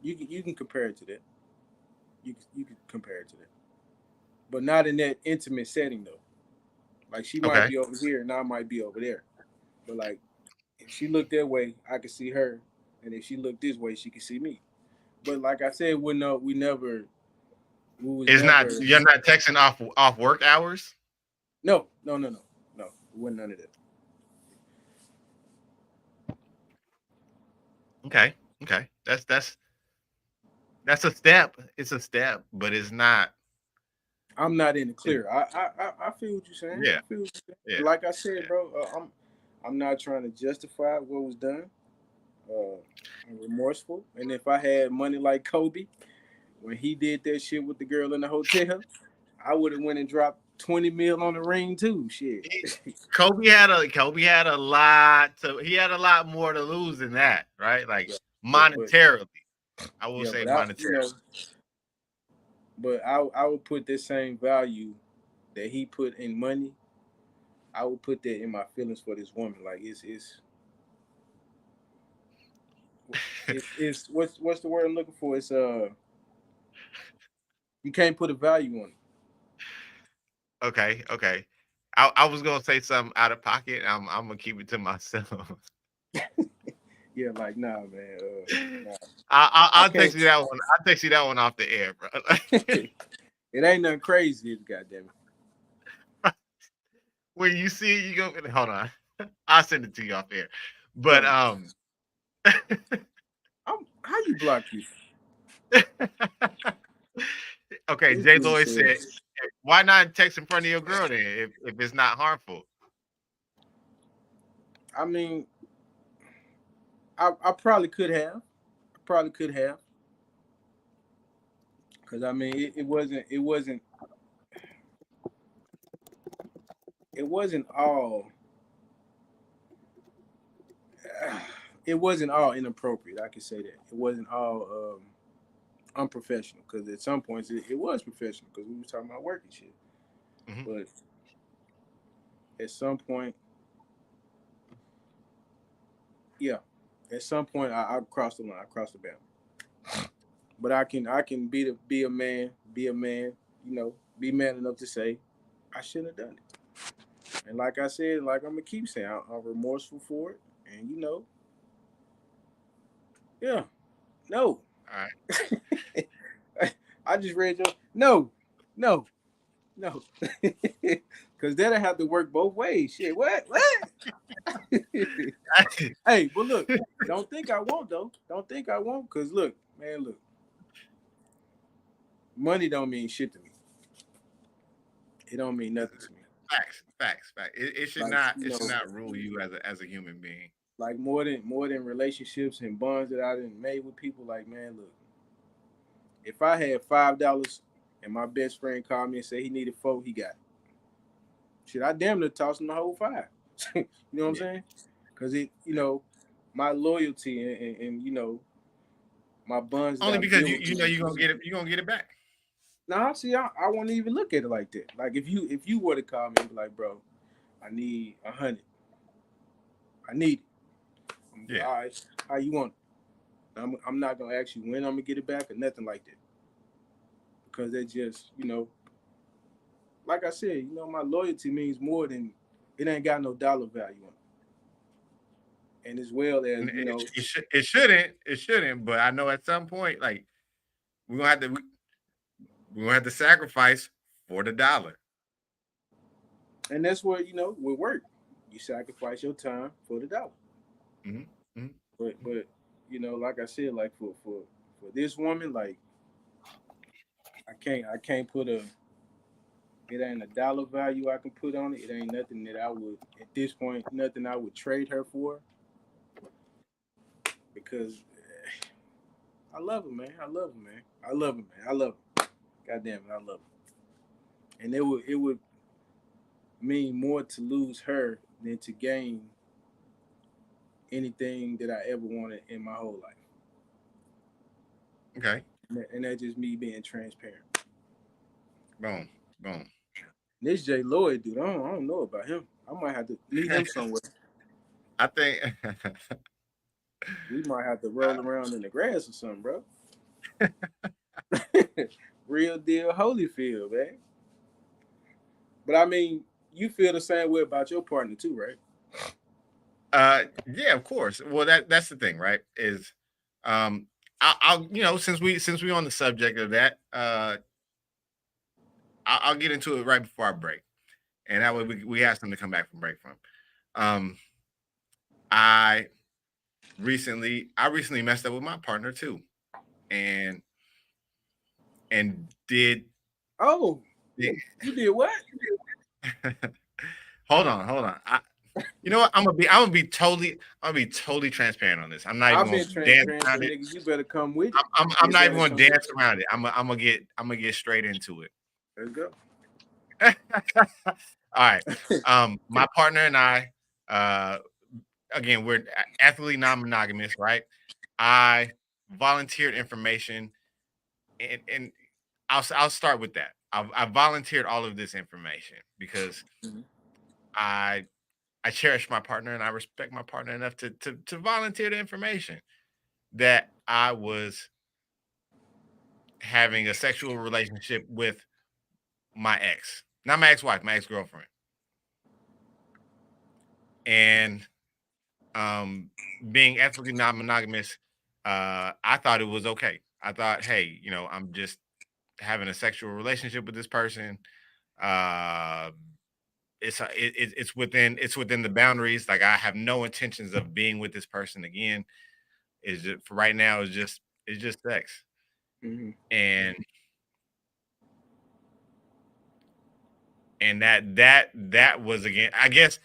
You can compare it to that. You can compare it to that, but not in that intimate setting though. Like she might Okay, be over here and I might be over there, but like if she looked that way, I could see her, and if she looked this way, she could see me. But like I said, we was it's never, not you're not texting off work hours. no, it wasn't none of that. Okay, okay, that's a step. It's a step, but it's not. I'm not in the It, clear. I feel what you're saying. yeah, I feel what you're saying. yeah, But like I said, yeah. bro, I'm not trying to justify what was done. Uh, I'm remorseful, and if I had money like Kobe when he did that shit with the girl in the hotel, I would have went and dropped 20 mil on the ring too. Shit. He, Kobe had a lot more to lose than that, right? Like Yeah, but monetarily, I will yeah, say but I monetarily. but I would put the same value that he put in money. I would put that in my feelings for this woman. Like it's what's the word I'm looking for? It's you can't put a value on Okay. I was gonna say something out of pocket. I'm gonna keep it to myself. it. Yeah, like nah, man. Nah, I I'll can't. text you that one. I'll text you that one off the air, bro. It ain't nothing crazy, goddamn When you see it, you go hold on. I'll send it to you off air. it. But How you block you? okay, This Jay nigga Lloyd said, said, why not text in front of your girl then if it's not harmful? I mean, I probably could have. I probably could have. Cause I mean, it wasn't all it wasn't all inappropriate. I can say that it wasn't all unprofessional. Because at some points it was professional because we was talking about work and shit. Mhm. But at some point, yeah, at some point I crossed the line. I crossed the boundary. But I can be a man, be man enough to say I shouldn't have done it. And like I said, like I'm gonna keep saying, I'm remorseful for it. And yeah, no. All right. I just read your no, no, because that'll have to work both ways. Shit, what? Hey, but look, don't think I won't though. Don't think I won't, cause look, man, look, money don't mean shit to me. It don't mean nothing to me. Facts. It should Like not it should not rule you as a human being. like more than relationships and bonds that I didn't made with people. Like man, look, if I had $5 and my best friend called me and said he needed four, he got it. Shit, I damn near toss him the whole five. You know what I'm Yeah. saying? Because Yeah. my loyalty and you know my bonds that Only I because build you with you know people. you're gonna get it. You're gonna get it back. Now, see, I won't even look at it like that. Like if you were to call me and be like, bro, I need 100, I need it. I'm Yeah. all right. How you want it? I'm not gonna ask you when I'm gonna get it back or nothing like that because they just like I said, my loyalty means more than it ain't got no dollar value on it, and as well as It shouldn't. But I know at some point, like we're gonna have to we're gonna have to sacrifice for the dollar. and that's where with work, you sacrifice your time for the dollar. Mm-hmm. Mm-hmm. But like I said, like for this woman, like I can't put a it ain't a dollar value I can put on it. It ain't nothing that I would at this point nothing I would trade her for because I love her, man. I love her, man. I love her, man. I love her. God damn it, I love her. And it would mean more to lose her than to gain anything that I ever wanted in my whole life. Okay. And that's just me being transparent. Boom. Boom. This J Lloyd dude, I don't know about him. I might have to meet him somewhere. I think We might have to roll around in the grass or something, bro. Real deal Holyfield, man. But I mean, you feel the same way about your partner too, right? yeah, of course. Well, that's the thing, right? Is I'll since we on the subject of that, I'll get into it right before I break, and that way we have something to come back from break from. Um, I I recently messed up with my partner too, and did, Oh, did you did what? hold on. You know what? I'm gonna be totally transparent on this. I'm not even I've gonna been dance transparent, so around it. nigga, you better come with it. I'm You not even better gonna come with dance it. around it. I'm gonna get straight into it. Let's go. All right. My partner and I, uh, again, we're ethically non-monogamous, right? I volunteered information, and I'll start with that. I volunteered all of this information because Mhm. I I cherish my partner and I respect my partner enough to volunteer the information that I was having a sexual relationship with my ex, not my ex-wife, my ex-girlfriend, and um, being ethically non-monogamous, I thought it was okay. I thought, hey, I'm just having a sexual relationship with this person. Uh, it's within the boundaries. Like I have no intentions of being with this person again. Is just for right now. It's just sex, Mhm. and that was again. I guess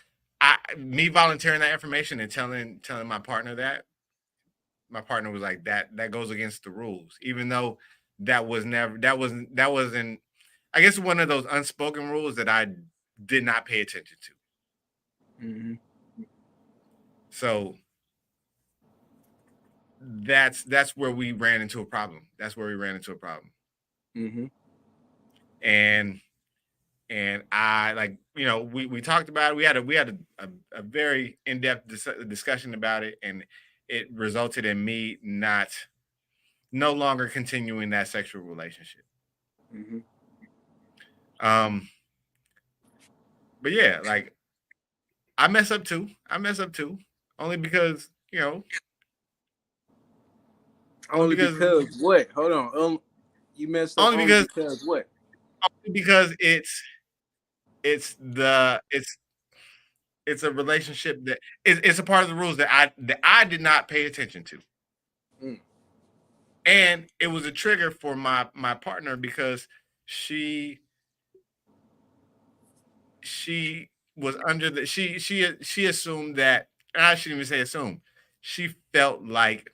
me volunteering that information and telling my partner was like that goes against the rules, even though that wasn't I guess one of those unspoken rules that I did not pay attention to. Mhm. So that's where we ran into a problem. That's where we ran into a problem. Mhm. And I, like, we talked about it. We had a very in-depth discussion about it, and it resulted in me no longer continuing that sexual relationship. Mhm. Um but yeah, like I mess up too. I mess up too. Only because, only Only because because what? Hold on. You messed up only only because because what? it's a relationship that it's a part of the rules that I did not pay attention to. Mm. And it was a trigger for my partner because she she was under the she assumed that, and I shouldn't even say assume. She felt like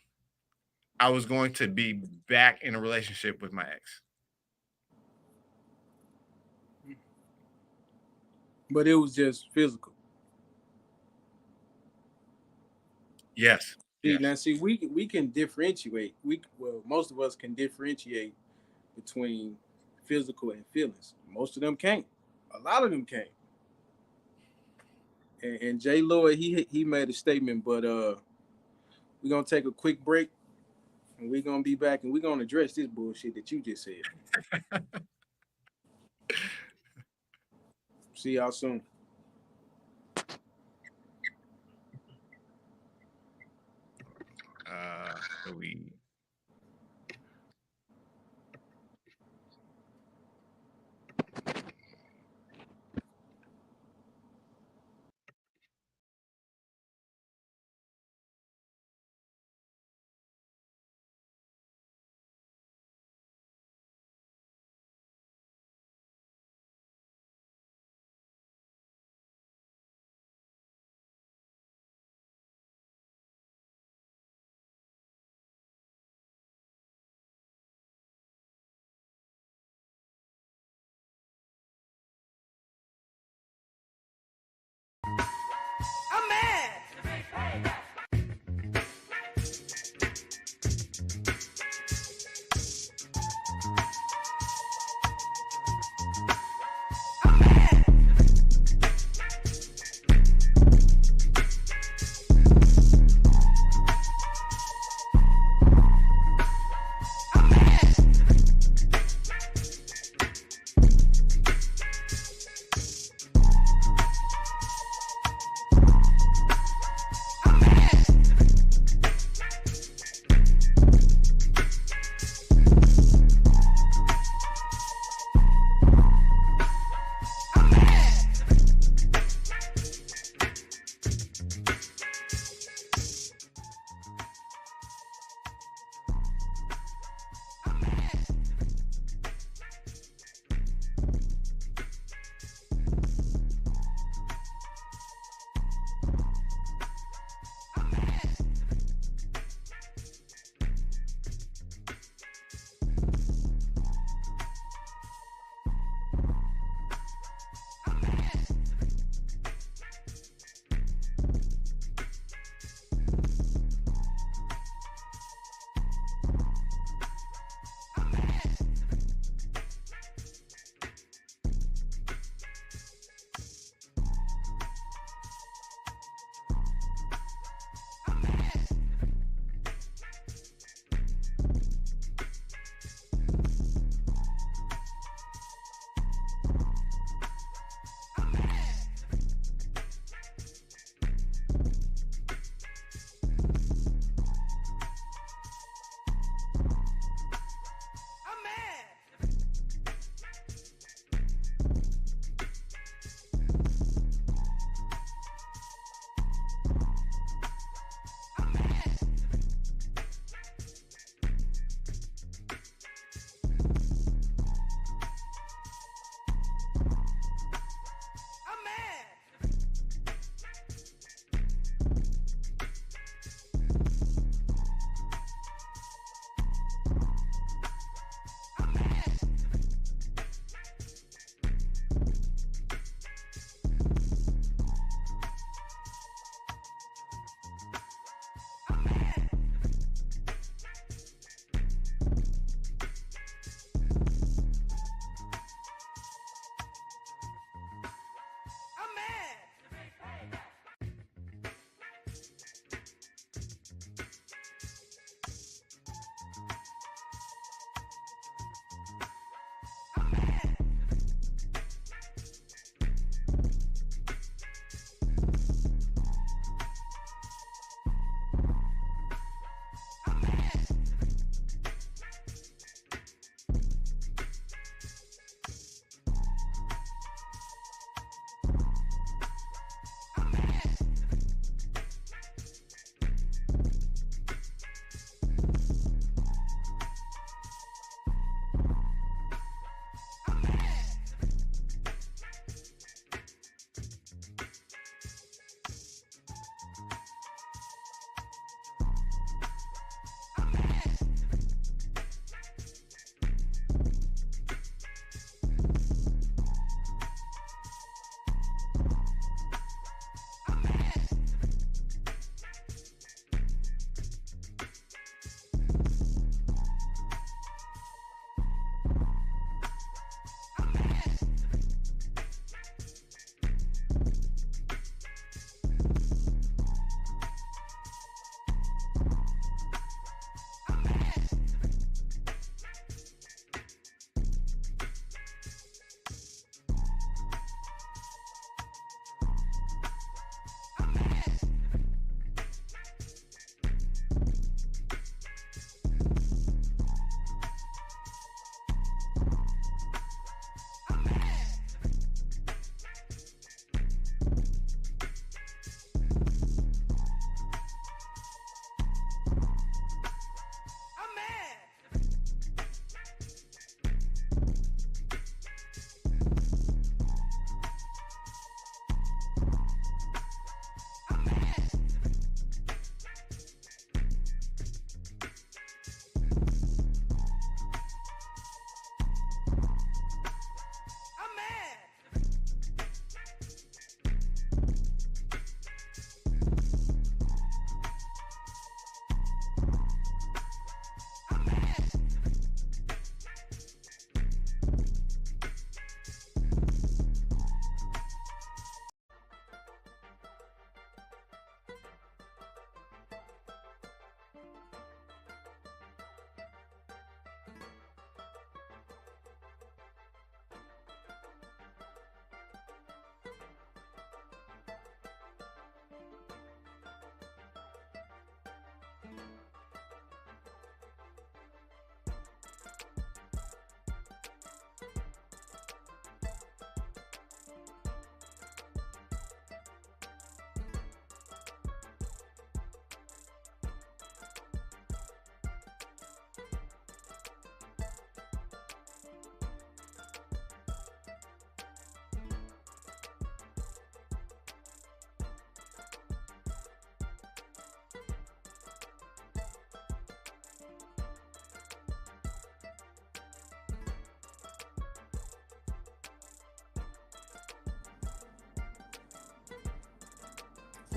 I was going to be back in a relationship with my ex. But it was just physical. Yes. See Yes. now, see we can differentiate. Most of us can differentiate between physical and feelings. Most of them can't. A lot of them can't. And Jay Lloyd, he made a statement, but we're gonna take a quick break and we're gonna be back and we're gonna address this bullshit that you just said. See y'all soon. We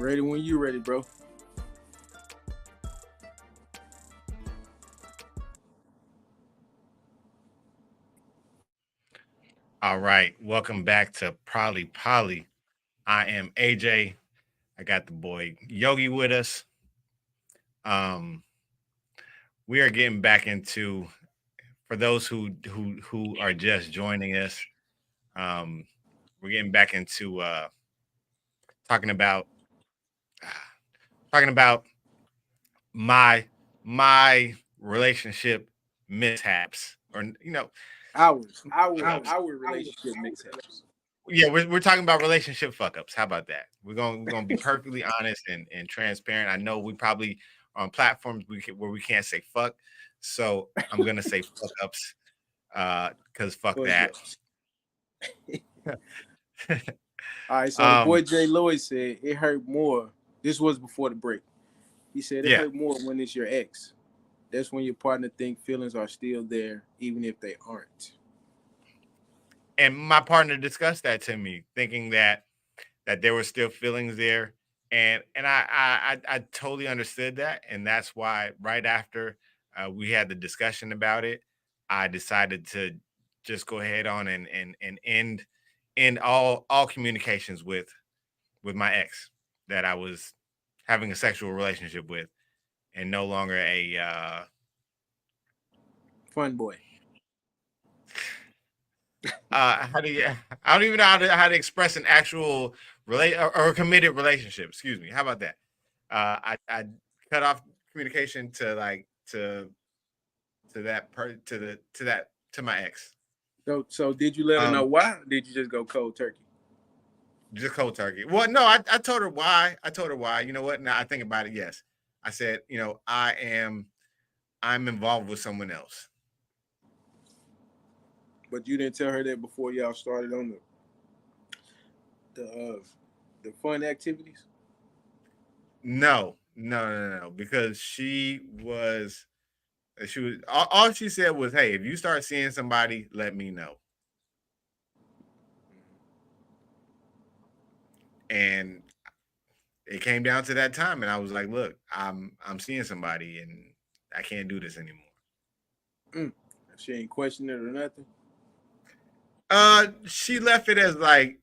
Ready when you ready, bro. All right, welcome back to Prolly Poly. I am AJ. I got the boy Yogi with us. Um, we are getting back into for those who are just joining us. Um, we're getting back into talking about talking about my my relationship mishaps, or Our relationship mishaps. yeah, we're talking about relationship fuck ups. How about that? We're gonna be perfectly honest and transparent. I know we probably on platforms where we can't say fuck, so I'm gonna say fuck ups because fuck Fuck that. ups. All right, so the um, boy Jay Lloyd said it hurt more. This was before the break. He said it yeah, hurt more when it's your ex. That's when your partner think feelings are still there, even if they aren't. and my partner discussed that to me, thinking that there were still feelings there, and I totally understood that, and that's why right after we had the discussion about it, I decided to just go ahead on and end all communications with my ex that I was having a sexual relationship with, and no longer a Fun boy. how do you I don't even know how to express an actual relate or a committed relationship. Excuse me. How about that? I cut off communication to like to that to that to my ex. So did you let her know Um, why? Or did you just go cold turkey? just cold turkey. Well, no, I told her why. I told her why. You know what? Now I think about it. Yes, I said, I'm involved with someone else. But you didn't tell her that before y'all started on the the fun activities. No, no, no, no, no, because she was all she said was, "Hey, if you start seeing somebody, let me know." And it came down to that time, and I was like, "Look, I'm seeing somebody, and I can't do this anymore." Mm. She ain't questioning it or nothing. She left it as like,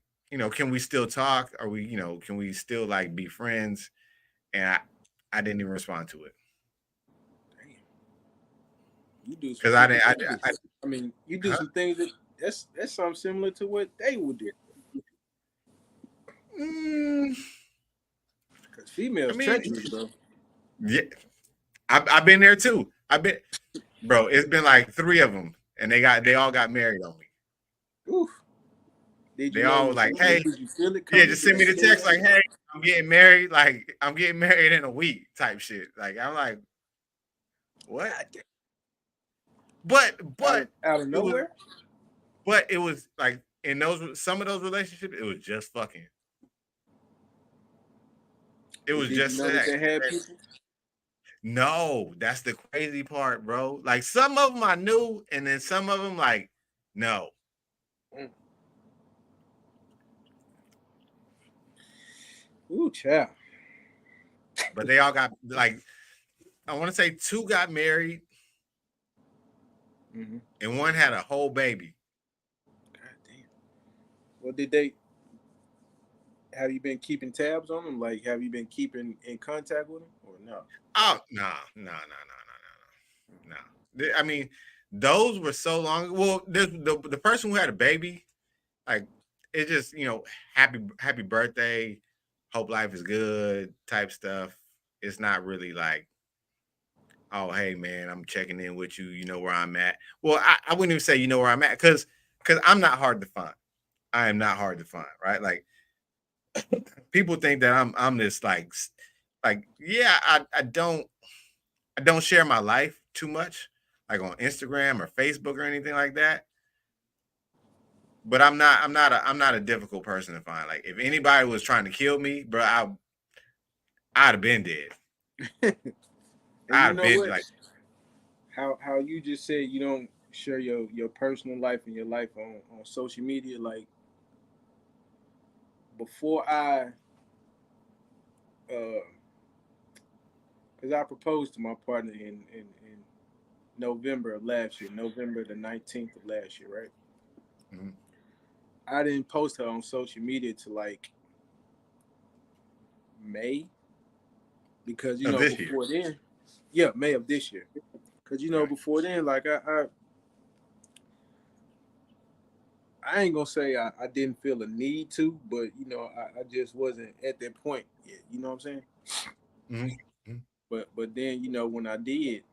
can we still talk? Are we, can we still like be friends? And I didn't even respond to it Damn, you do some because I freaky didn't. things. I mean, you do Huh? some things that's something similar to what they would do. Mm, Cause I females mean, treacherous, bro. yeah, I've been there too. I've been, bro. It's been like three of them, and they all got married on me. Oof. Did you They know it all was like, coming? hey, Did you feel it yeah, coming? just Did send you me the feel text like, it? hey, I'm getting married. Like, I'm getting married in a week, type shit. Like, I'm like, what? God damn. But Out of it was, nowhere? but it was like in those some of those relationships, it was just fucking. It But was did you just know that sex. they had people? No, that's the crazy part, bro. Like some of them I knew, and then some of them like, no. Mm. Ooh, child. But they all got like, I want to say two got married, Mm-hmm. and one had a whole baby. God damn. Well, did they have you been keeping tabs on them? Like, have you been keeping in contact with them or no? Oh no, no, no, no, no, no, no. I mean, those were so long. Well, the person who had a baby, like, it just happy birthday, hope life is good type stuff. It's not really like, oh hey man, I'm checking in with you. You know where I'm at. Well, I wouldn't even say you know where I'm at because I'm not hard to find. I am not hard to find, right? Like people think that I'm this like yeah, I don't share my life too much, like on Instagram or Facebook or anything like that. But I'm not a difficult person to find. Like if anybody was trying to kill me, bro, I'd have been dead. And I'd you have know been what? like, How you just said you don't share your personal life and your life on social media. Like before I because I proposed to my partner in November of last year, November the 19th of last year, right? Mhm. I didn't post her on social media to like May because Of this year. before then, yeah, May of this year. Because Right. before then, like I ain't gonna say I didn't feel a need to, but I just wasn't at that point yet. You know what I'm saying? Mhm. Mhm. But then when I did,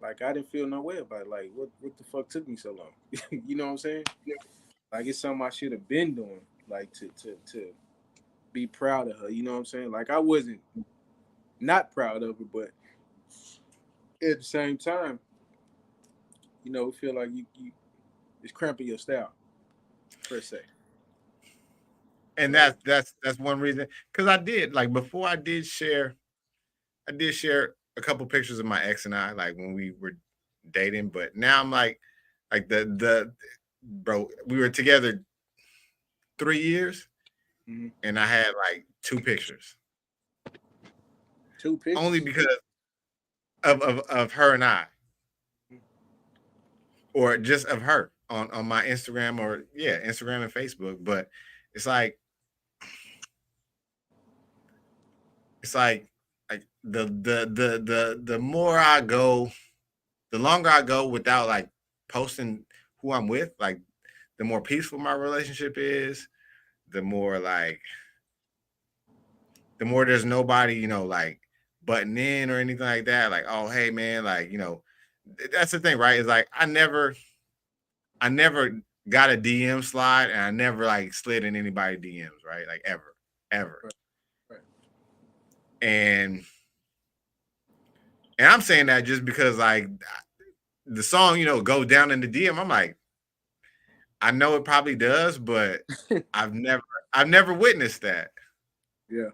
like I didn't feel no way about it. Like what the fuck took me so long? You know what I'm saying? Like it's something I should have been doing. Like to be proud of her. You know what I'm saying? Like I wasn't not proud of her, but at the same time, it feel like you it's cramping your style per se. And So that's one reason. Because I did like before I did share a couple pictures of my ex and I like when we were dating, but now I'm like the bro, we were together 3 years mhm. and I had like two pictures. Two Only pictures. because of her and I, or just of her on my Instagram, or yeah, Instagram and Facebook. But it's like it's like the more I go, the longer I go without like posting who I'm with, like the more peaceful my relationship is, the more like the more there's nobody, like butting in or anything like that. Like, oh hey man, like, that's the thing, right? Is like I never got a DM slide and I never like slid in anybody's DMs, right? Like ever, ever. Right, right. And I'm saying that just because like the song, go down in the DM. I'm like, I know it probably does, but I've never I've never witnessed that. Yeah.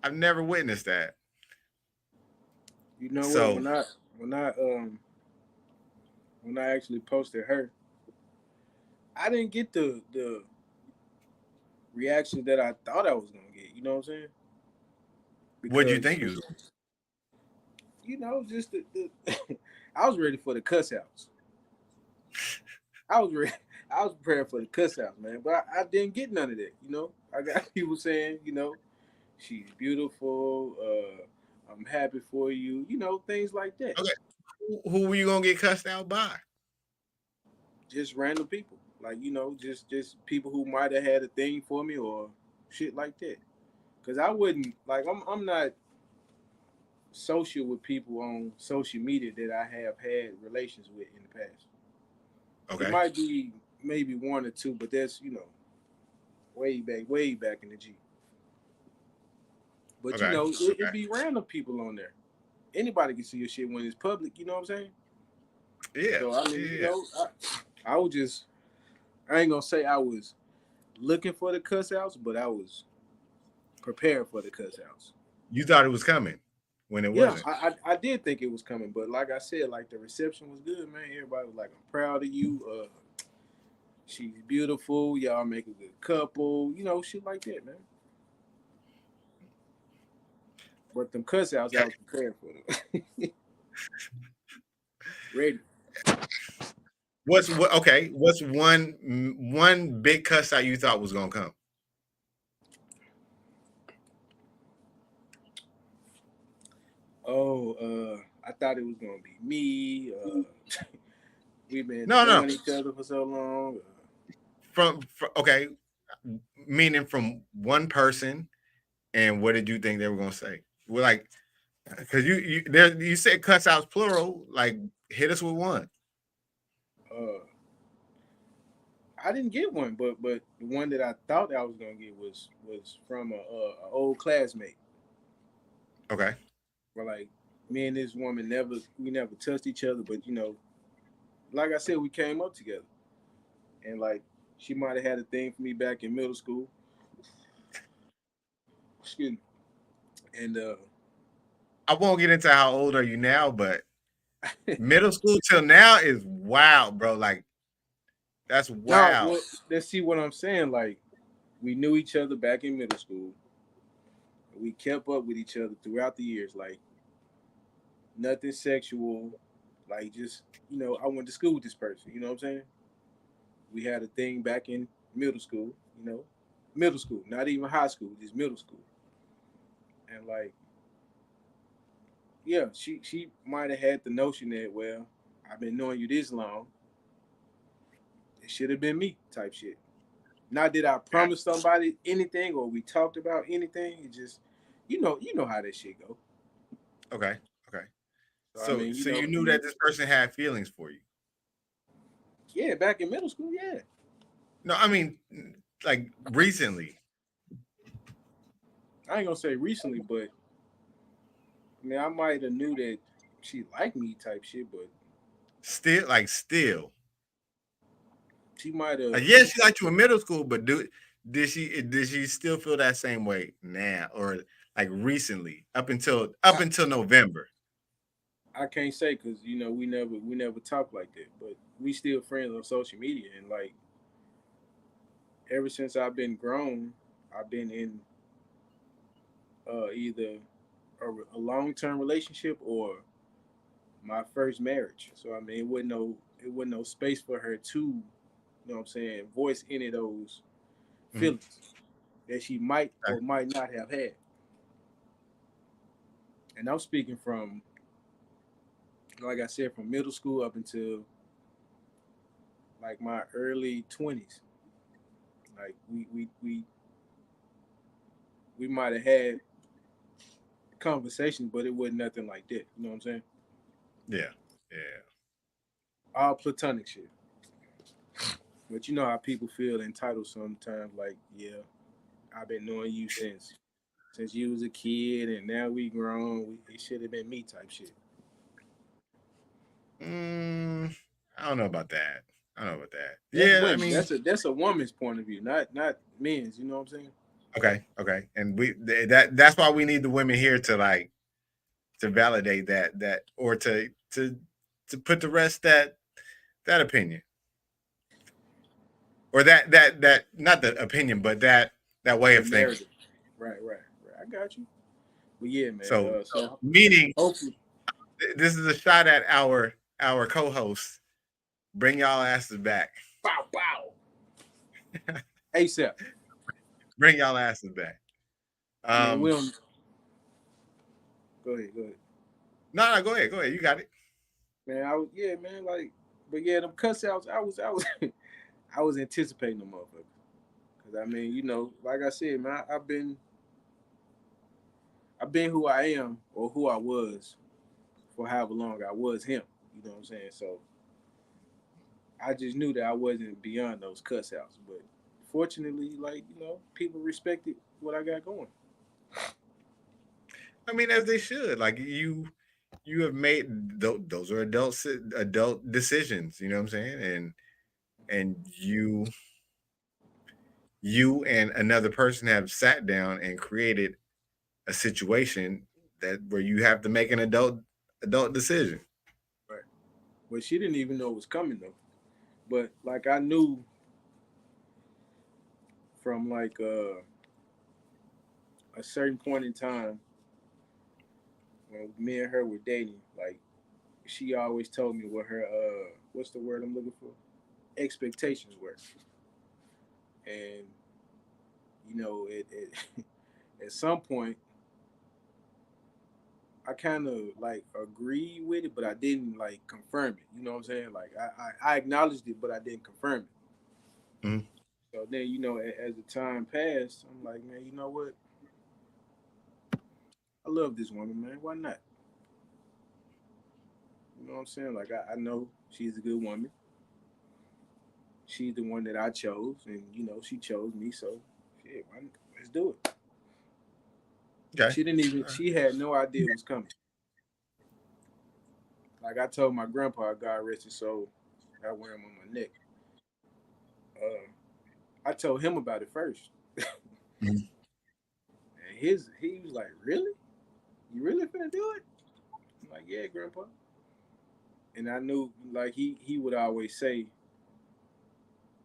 I've never witnessed that. You know what? So When I actually posted her, I didn't get the reaction that I thought I was gonna get. You know what I'm saying? what'd you Because think you was just I was ready for the cuss outs. I was ready. I was prepared for the cuss outs, man. But I didn't get none of that. I got people saying, she's beautiful. I'm happy for you. Things like that. okay? Who were you gonna get cussed out by? Just random people, like just people who might have had a thing for me or shit like that. Cause I wouldn't like I'm not social with people on social media that I have had relations with in the past. It Okay, might be maybe one or two, but that's way back in the G. But okay, it okay. be random people on there. Anybody can see your shit when it's public. You know what I'm saying? Yeah, So I mean, yeah. I was just I ain't gonna say I was looking for the cuss outs, but I was prepared for the cuss outs. You thought it was coming when it Yeah, wasn't. I did think it was coming, but like I said, like the reception was good, man. Everybody was like, "I'm proud of you. She's beautiful. Y'all make a good couple. Shit like that, man." But them cuss outs, I Okay. was prepared for them. Ready. What's one big cuss out you thought was gonna come? Oh, I thought it was gonna be me. We've been No, no. knowing each other for so long. From okay, meaning from one person, and what did you think they were gonna say? Well, like, because you said cuss outs plural. Like, hit us with one. Uh, I didn't get one, but the one that I thought I was gonna get was from a old classmate. Okay. Where like me and this woman never touched each other, but like I said, we came up together, and like she might have had a thing for me back in middle school. Excuse me. And I won't get into how old are you now, but middle school till now is wild, bro. Like, that's no, wild. well, let's see what I'm saying. Like We knew each other back in middle school. We kept up with each other throughout the years, like nothing sexual, like just I went to school with this person. You know what I'm saying? We had a thing back in middle school. Middle school, not even high school, just middle school. And like, yeah, she might have had the notion that, well, I've been knowing you this long, it should have been me type shit. Not that I Got promised somebody anything or we talked about anything. It just, you know how that shit go. okay, okay. So I mean, So you knew that this person had feelings for you. yeah, back in middle school, yeah. No, I mean, like recently. I ain't gonna say recently, but I mean, I might have knew that she liked me type shit, but Still. she might have. Yeah, she liked you in middle school, but did she still feel that same way now or like recently up I, until November? I can't say because we never talked like that, but we still friends on social media, and like ever since I've been grown, I've been in either a long term relationship or my first marriage. So I mean, it wasn't no space for her to, what I'm saying, voice any of those Mhm. feelings that she might Okay. or might not have had. And I'm speaking from, like I said, from middle school up until like my early 20s. Like we might have had conversations, but it wasn't nothing like that. You know what I'm saying? Yeah, yeah. All platonic shit. But you know how people feel entitled sometimes. Like, yeah, I've been knowing you since you was a kid, and now we grown. It should have been me type shit. Mm, I don't know about that. I don't know about that. That's Yeah, I women. mean, That's a woman's point of view, not men's. You know what I'm saying? okay, okay, and that's why we need the women here to like to validate that or to put to rest that opinion or that not the opinion but that way The of thinking. narrative. Right. I got you. But yeah, man. So So meaning hopefully, this is a shot at our co-hosts. Bring y'all asses back. bow bow, ASAP. Bring y'all asses back. I mean, we Um, don't. Go ahead, no, go ahead. You got it. man. Yeah, man. Like, but yeah, them cuss outs. I was I was anticipating them motherfuckers. Cause I mean, like I said, man, I've been who I am or who I was for however long I was him. You know what I'm saying? So I just knew that I wasn't beyond those cuss outs. But fortunately, like, people respected what I got going. I mean, as they should. Like you have made those are adult decisions. You know what I'm saying? And you and another person have sat down and created a situation that where you have to make an adult decision. Right. But she didn't even know it was coming though. But like I knew from like a certain point in time when me and her were dating, like she always told me what her what's the word I'm looking for? Expectations were. And it at some point I kind of like agreed with it, but I didn't like confirm it. You know what I'm saying? Like I acknowledged it, but I didn't confirm it. Mhm. So then, as the time passed, I'm like, man, you know what? I love this woman, man. Why not? You know what I'm saying? Like I know she's a good woman. She's the one that I chose, and she chose me. So, shit, let's do it. Okay. She didn't even. She had no idea it was coming. Like I told my grandpa, God rest his soul, I wear him on my neck. Uh, I told him about it first, Mhm. and he was like, "Really? You really finna do it?" I'm like, "Yeah, grandpa." And I knew, like he would always say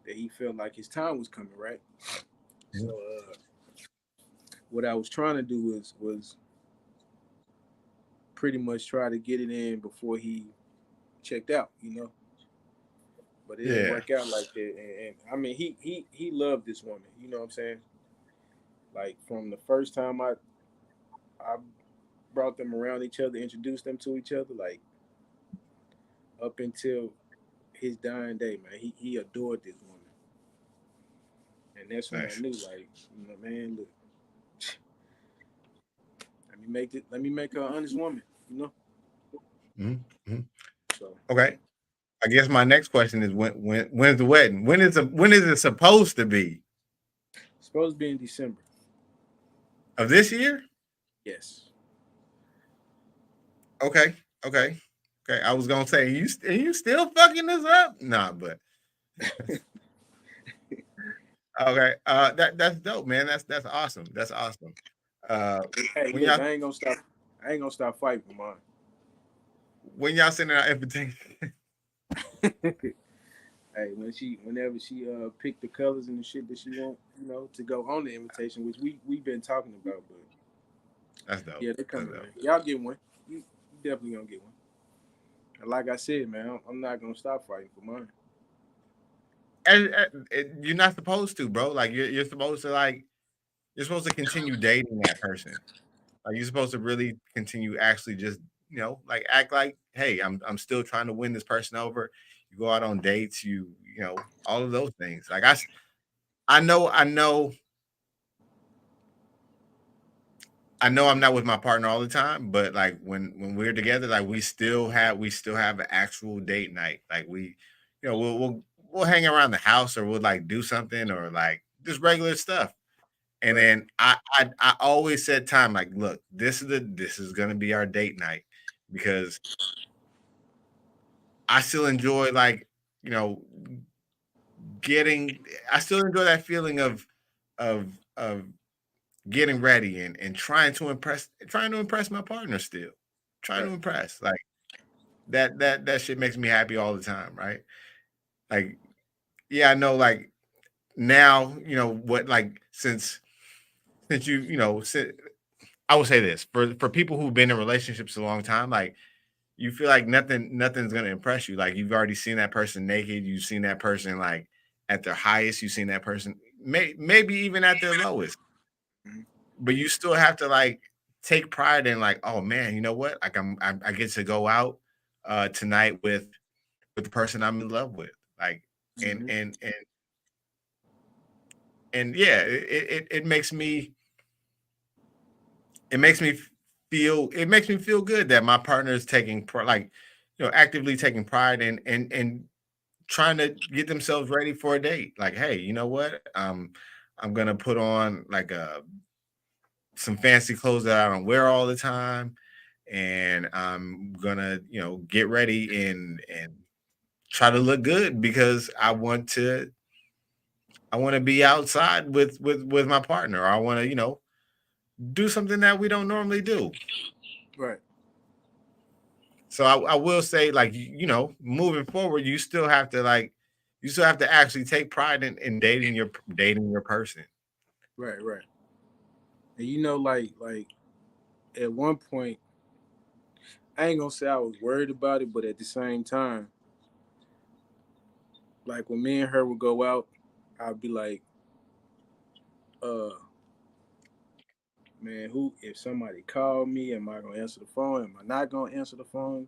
that he felt like his time was coming, right? So what I was trying to do was pretty much try to get it in before he checked out, But it didn't Yeah. work out like that. And I mean, he loved this woman. You know what I'm saying? Like from the first time I brought them around each other, introduced them to each other, like up until his dying day, man, he adored this woman. And that's when I Nice. knew, like, man, look, let me make her an honest woman, you know. Mm-hmm. So Okay. I guess my next question is when's the wedding? When is it supposed to be? it's supposed to be in December. Of this year? Yes. Okay. Okay. Okay. I was gonna say you still fucking this up? Nah, but okay. That's dope, man. That's awesome. That's awesome. Uh Hey, when look, y'all I ain't gonna stop fighting for mine. when y'all sending out invitation. Hey, whenever she picked the colors and the shit that she want, to go on the invitation, which we've been talking about, but That's dope. yeah, they That's coming, dope. man. Y'all get one. You definitely gonna get one. And like I said, man, I'm not gonna stop fighting for mine. And you're not supposed to, bro. Like you're supposed to you're supposed to continue dating that person. Like you're supposed to really continue actually just like act like, hey, I'm still trying to win this person over. You go out on dates, all of those things. Like I know I'm not with my partner all the time, but like when we're together, like we still have an actual date night. Like we'll hang around the house or we'll like do something or like just regular stuff. And Right. then I always set time like, look, this is gonna be our date night because I still enjoy you know getting I still enjoy that feeling of getting ready and trying to impress my partner still. Trying to Right. impress. Like that shit makes me happy all the time, right? Like, yeah, I know like now, what like since I would say this for people who've been in relationships a long time, like you feel like nothing's gonna impress you. Like you've already seen that person naked, you've seen that person like at their highest, you've seen that person maybe even at their lowest, Mhm. but you still have to like take pride in like, oh man, you know what? Like I get to go out tonight with the person I'm in love with. Like and Mhm. and and and yeah, it makes me feel good that my partner is actively taking pride in trying to get themselves ready for a date. Like, hey, you know what? I'm gonna put on like some fancy clothes that I don't wear all the time, and I'm gonna get ready and try to look good because I want to be outside with my partner. I want to do something that we don't normally do. Right. So I will say, like, moving forward, you still have to actually take pride in dating your person. Right. Right. And like at one point, I ain't gonna say I was worried about it, but at the same time, like when me and her would go out, I'd be like, uh, man, who if somebody called me, am I gonna answer the phone? Am I not gonna answer the phone?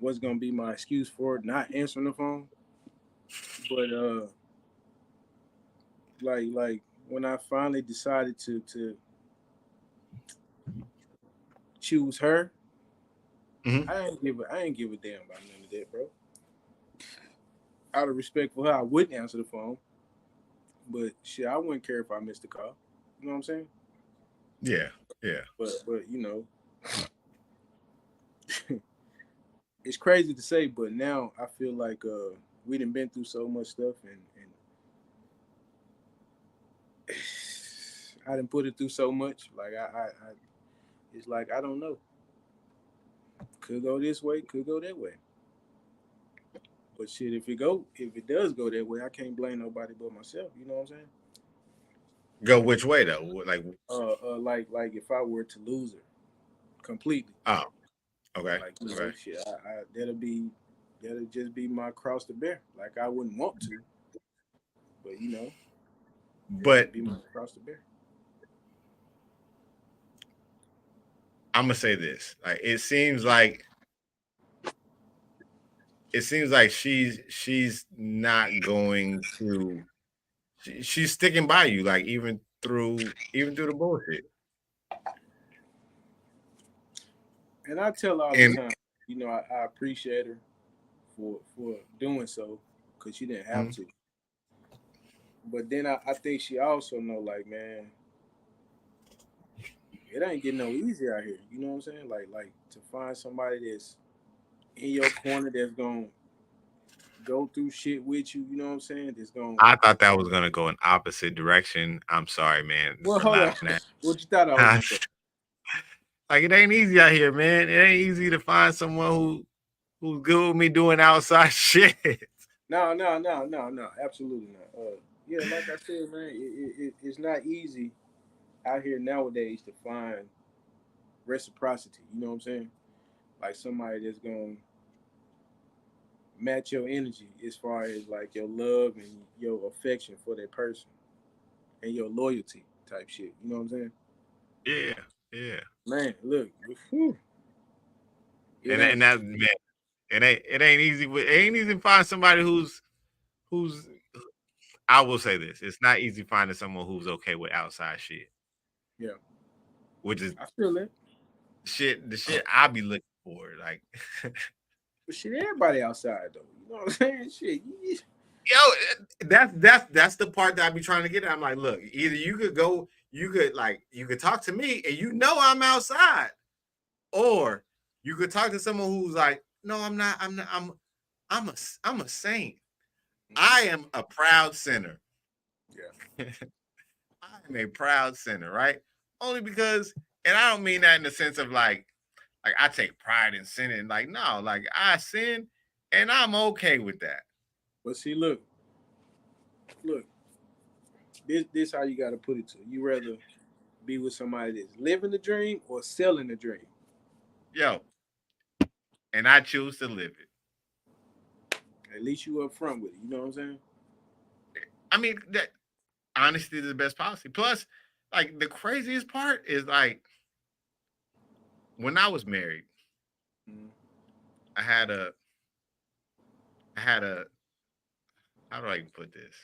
What's gonna be my excuse for not answering the phone? But like when I finally decided to choose her, Hmm. I ain't give a damn about none of that, bro. Out of respect for her, I wouldn't answer the phone. But shit, I wouldn't care if I missed the call. You know what I'm saying? Yeah, yeah, But it's crazy to say, but now I feel like we done been through so much stuff and I didn't put it through so much. Like I it's like I don't know. Could go this way, could go that way. But shit, if it does go that way, I can't blame nobody but myself. You know what I'm saying? Go which way though? Like, Like if I were to lose her completely, oh, okay, like okay. shit, that'll just be my cross to bear. Like I wouldn't want to, but it'll But just be my cross to bear. I'm gonna say this: like, it seems like she's not going to. She's sticking by you, like even through the bullshit. And I tell her all the And time, I appreciate her for doing so, because she didn't have mhm, to. But then I think she also know, like, man, it ain't getting no easy out here. You know what I'm saying? Like to find somebody that's in your corner, that's gonna go through shit with you. You know what I'm saying? That's gonna. I thought that was gonna go in opposite direction. I'm sorry, man, Well, for hold on. laughing at. What you thought I was gonna say? Like it ain't easy out here, man. It ain't easy to find someone who's good with me doing outside shit. No, no, no, no, no. Absolutely not. Yeah, like I said, man, it's not easy out here nowadays to find reciprocity. You know what I'm saying? Like somebody that's gonna match your energy as far as like your love and your affection for that person and your loyalty type shit. You know what I'm saying? Yeah, yeah. Man, look, whew, it And ain't. that man, it ain't easy. It ain't easy to find somebody who's. I will say this: it's not easy finding someone who's okay with outside shit, Yeah, which is I feel it. the shit I be looking for. Like, But shit, everybody outside though. You know what I'm saying? Shit, yo, that's the part that I be trying to get at. I'm like, look, either you could talk to me, and I'm outside, or you could talk to someone who's like, no, I'm not. I'm not. I'm a saint. mm-hmm. I am a proud sinner. Yeah. I am a proud sinner, right? Only because, and I don't mean that in the sense of like I take pride in sinning. Like, no, like I sin and I'm okay with that. But see, look, this how you got to put it to. You rather be with somebody that's living the dream or selling the dream. Yo, and I choose to live it. At least you up front with it. You know what I'm saying? I mean, that honesty is the best policy. Plus, like the craziest part is like when I was married, Mm-hmm. I had a I had a how do I even put this?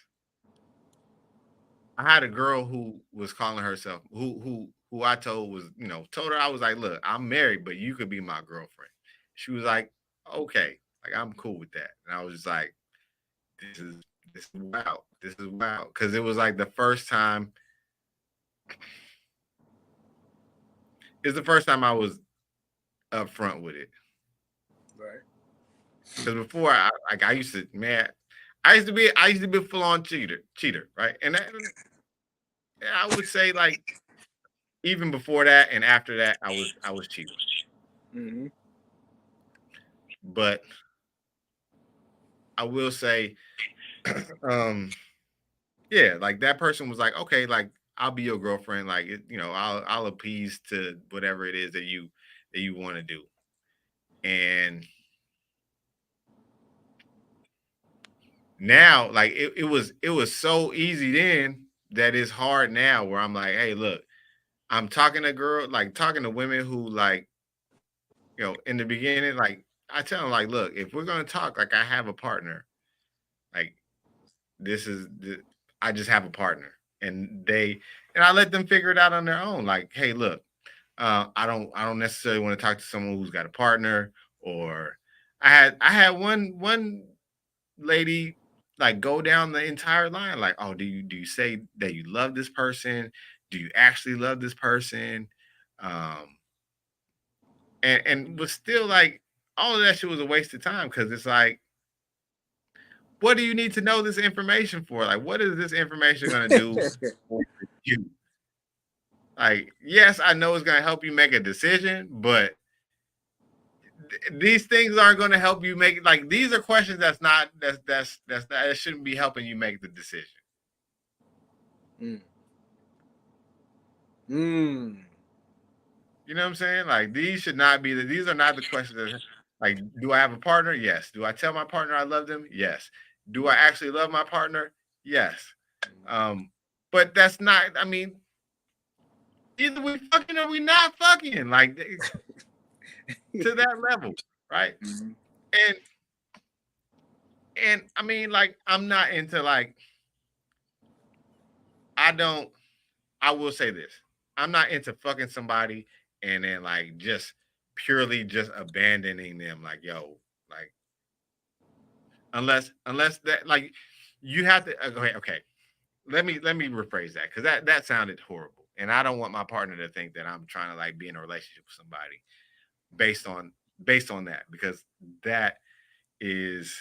I had a girl who was calling herself who I told was, told her I was like, look, I'm married, but you could be my girlfriend. She was like, okay, like I'm cool with that. And I was just like, this is this is wild. This is wild. Cause it was like the first time, it's the first time I was upfront with it. Right. Cause before I used to, man, I used to be a full on cheater, right? And I would say like even before that and after that, I was cheating. Mm-hmm. But I will say, um, yeah, like that person was like, okay, like I'll be your girlfriend, like I'll appease to whatever it is that you want to do. And now, like it was so easy then that it's hard now where I'm like, hey, look, I'm talking to girl, like talking to women who like, in the beginning, like I tell them like, look, if we're gonna talk, like I have a partner, like this is the, I just have a partner, and I let them figure it out on their own. Like, hey, look, I don't necessarily want to talk to someone who's got a partner, or I had one lady like go down the entire line, like, oh, do you say that you love this person? Do you actually love this person? Um, and was still like all of that shit was a waste of time because it's like, what do you need to know this information for? Like, what is this information going to do for you? Like, yes, I know it's going to help you make a decision, but these things aren't going to help you make, like, these are questions that shouldn't be helping you make the decision. Mm. Mm. You know what I'm saying? Like these are not the questions that like, do I have a partner? Yes. Do I tell my partner I love them? Yes. Do I actually love my partner? Yes. Um, but that's not, I mean, either we fucking or we not fucking, like to that level, right? Mm-hmm. And I mean, like, I'm not into like, I don't, I will say this. I'm not into fucking somebody and then like just purely just abandoning them. Like, yo, like unless that like you have to okay. Let me rephrase that because that sounded horrible. And I don't want my partner to think that I'm trying to like be in a relationship with somebody based on based on that because that is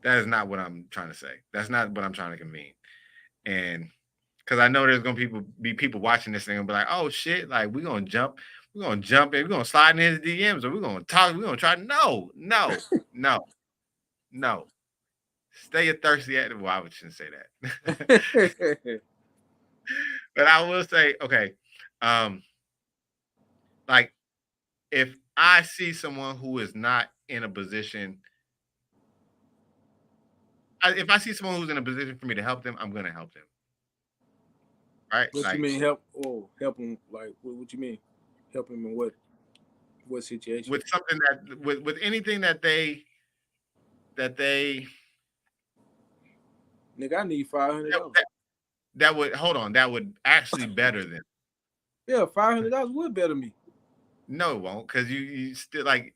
that is not what I'm trying to say. That's not what I'm trying to convene. And because I know there's gonna be people watching this thing and be like, oh shit, like we're gonna jump in, we're gonna slide in his DMs, or we're gonna talk, we're gonna try. No, no, no, no. Stay a thirsty at well, I shouldn't say that. But I will say, okay, um, like if I see someone who is not in a position, if I see someone who's in a position for me to help them, I'm gonna help them, right? What you Like mean help? Oh, help him. Like what you mean? Help him in what situation? with something that with anything that they Nigga, I need $500. that, that would hold on, that would actually better them. Yeah, $500 would better me. No, it won't, because you still like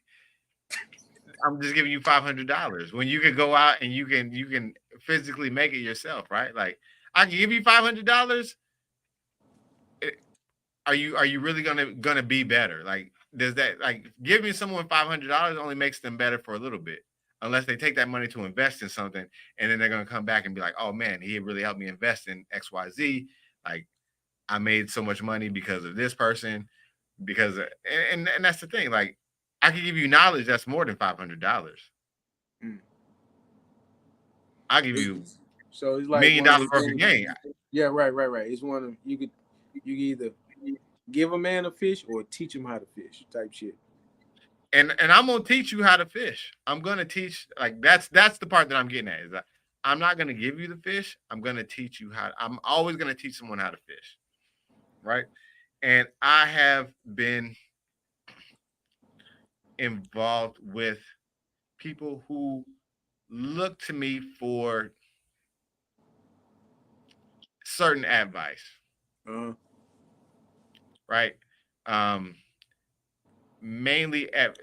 I'm just giving you $500 when you can go out and you can physically make it yourself, right? Like I can give you $500. Are you really gonna be better? Like does that like giving someone $500 only makes them better for a little bit, unless they take that money to invest in something and then they're gonna come back and be like, oh man, he really helped me invest in XYZ. Like I made so much money because of this person. Because and that's the thing. Like I can give you knowledge that's more than $500. Mm. I'll give you So it's like one of $1 million them worth of things. game. Yeah, right. It's one of you could either give a man a fish or teach him how to fish type shit. And I'm gonna teach you how to fish. I'm gonna teach like that's the part that I'm getting at is that I'm not gonna give you the fish. I'm gonna teach you how. I'm always gonna teach someone how to fish, right? And I have been involved with people who look to me for certain advice, Uh-huh. right? Um, mainly at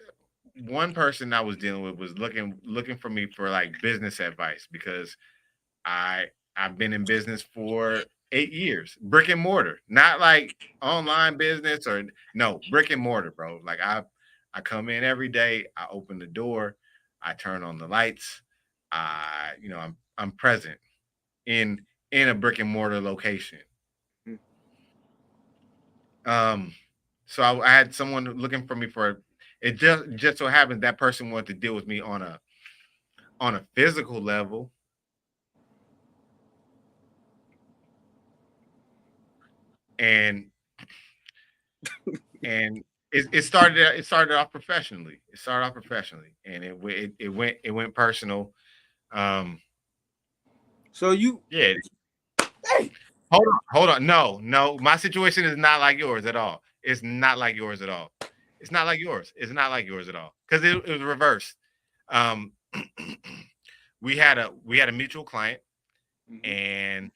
one person I was dealing with was looking for me for like business advice because I I've been in business for 8 years, brick and mortar, not like online business or no brick and mortar, bro. Like I come in every day, I open the door, I turn on the lights, I'm present in a brick and mortar location. Mm. Um, so I had someone looking for me for it. Just so happens that person wanted to deal with me on a physical level, and and it started off professionally. It started off professionally, and it went personal. Um, So you yeah. hey Hold on. No, no, my situation is not like yours at all. It's not like yours at all. It's not like yours. It's not like yours at all because it was reversed. Um, we had a mutual client, mm-hmm.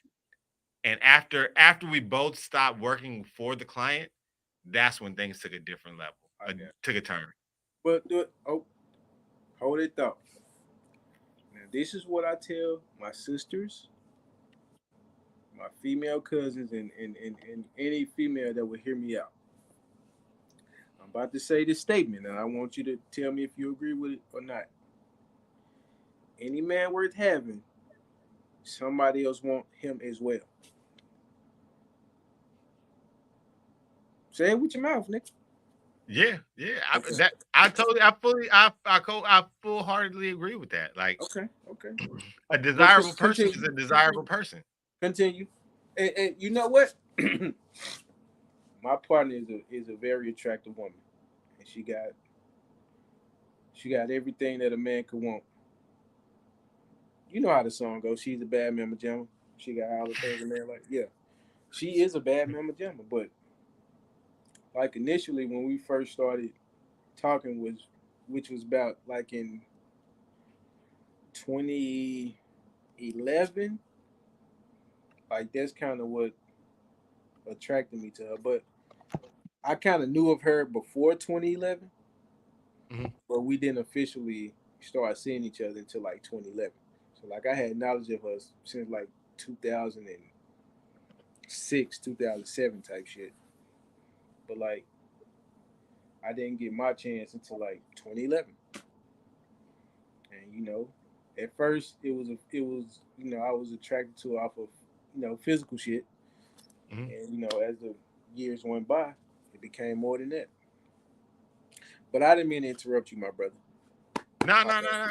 and after we both stopped working for the client, that's when things took a different level, I got it. took a turn. But hold it thought. Now this is what I tell my sisters, my female cousins, and any female that will hear me out. I'm about to say this statement, and I want you to tell me if you agree with it or not. Any man worth having, somebody else want him as well. Say it with your mouth, Nick. Yeah, yeah. Okay. I totally, I full heartedly agree with that. Like Okay. a Well, desirable person is continue. a desirable person. Continue. And you know what? my partner is a very attractive woman, and she got everything that a man could want. You know how the song goes. She's a bad mama jamma. She got all the things a man like. Yeah, she is a bad mama jamma. But like initially when we first started talking was, which was about like in 2011. Like that's kind of what attracted me to her. But I kind of knew of her before 2011, Mhm. but we didn't officially start seeing each other until like 2011. So like I had knowledge of her since like 2006, 2007 type shit. But like I didn't get my chance until like 2011. And at first I was attracted to her off of physical shit. Mhm. And as the years went by, it became more than that. But I didn't mean to interrupt you, my brother. No, My no, no, bad. no,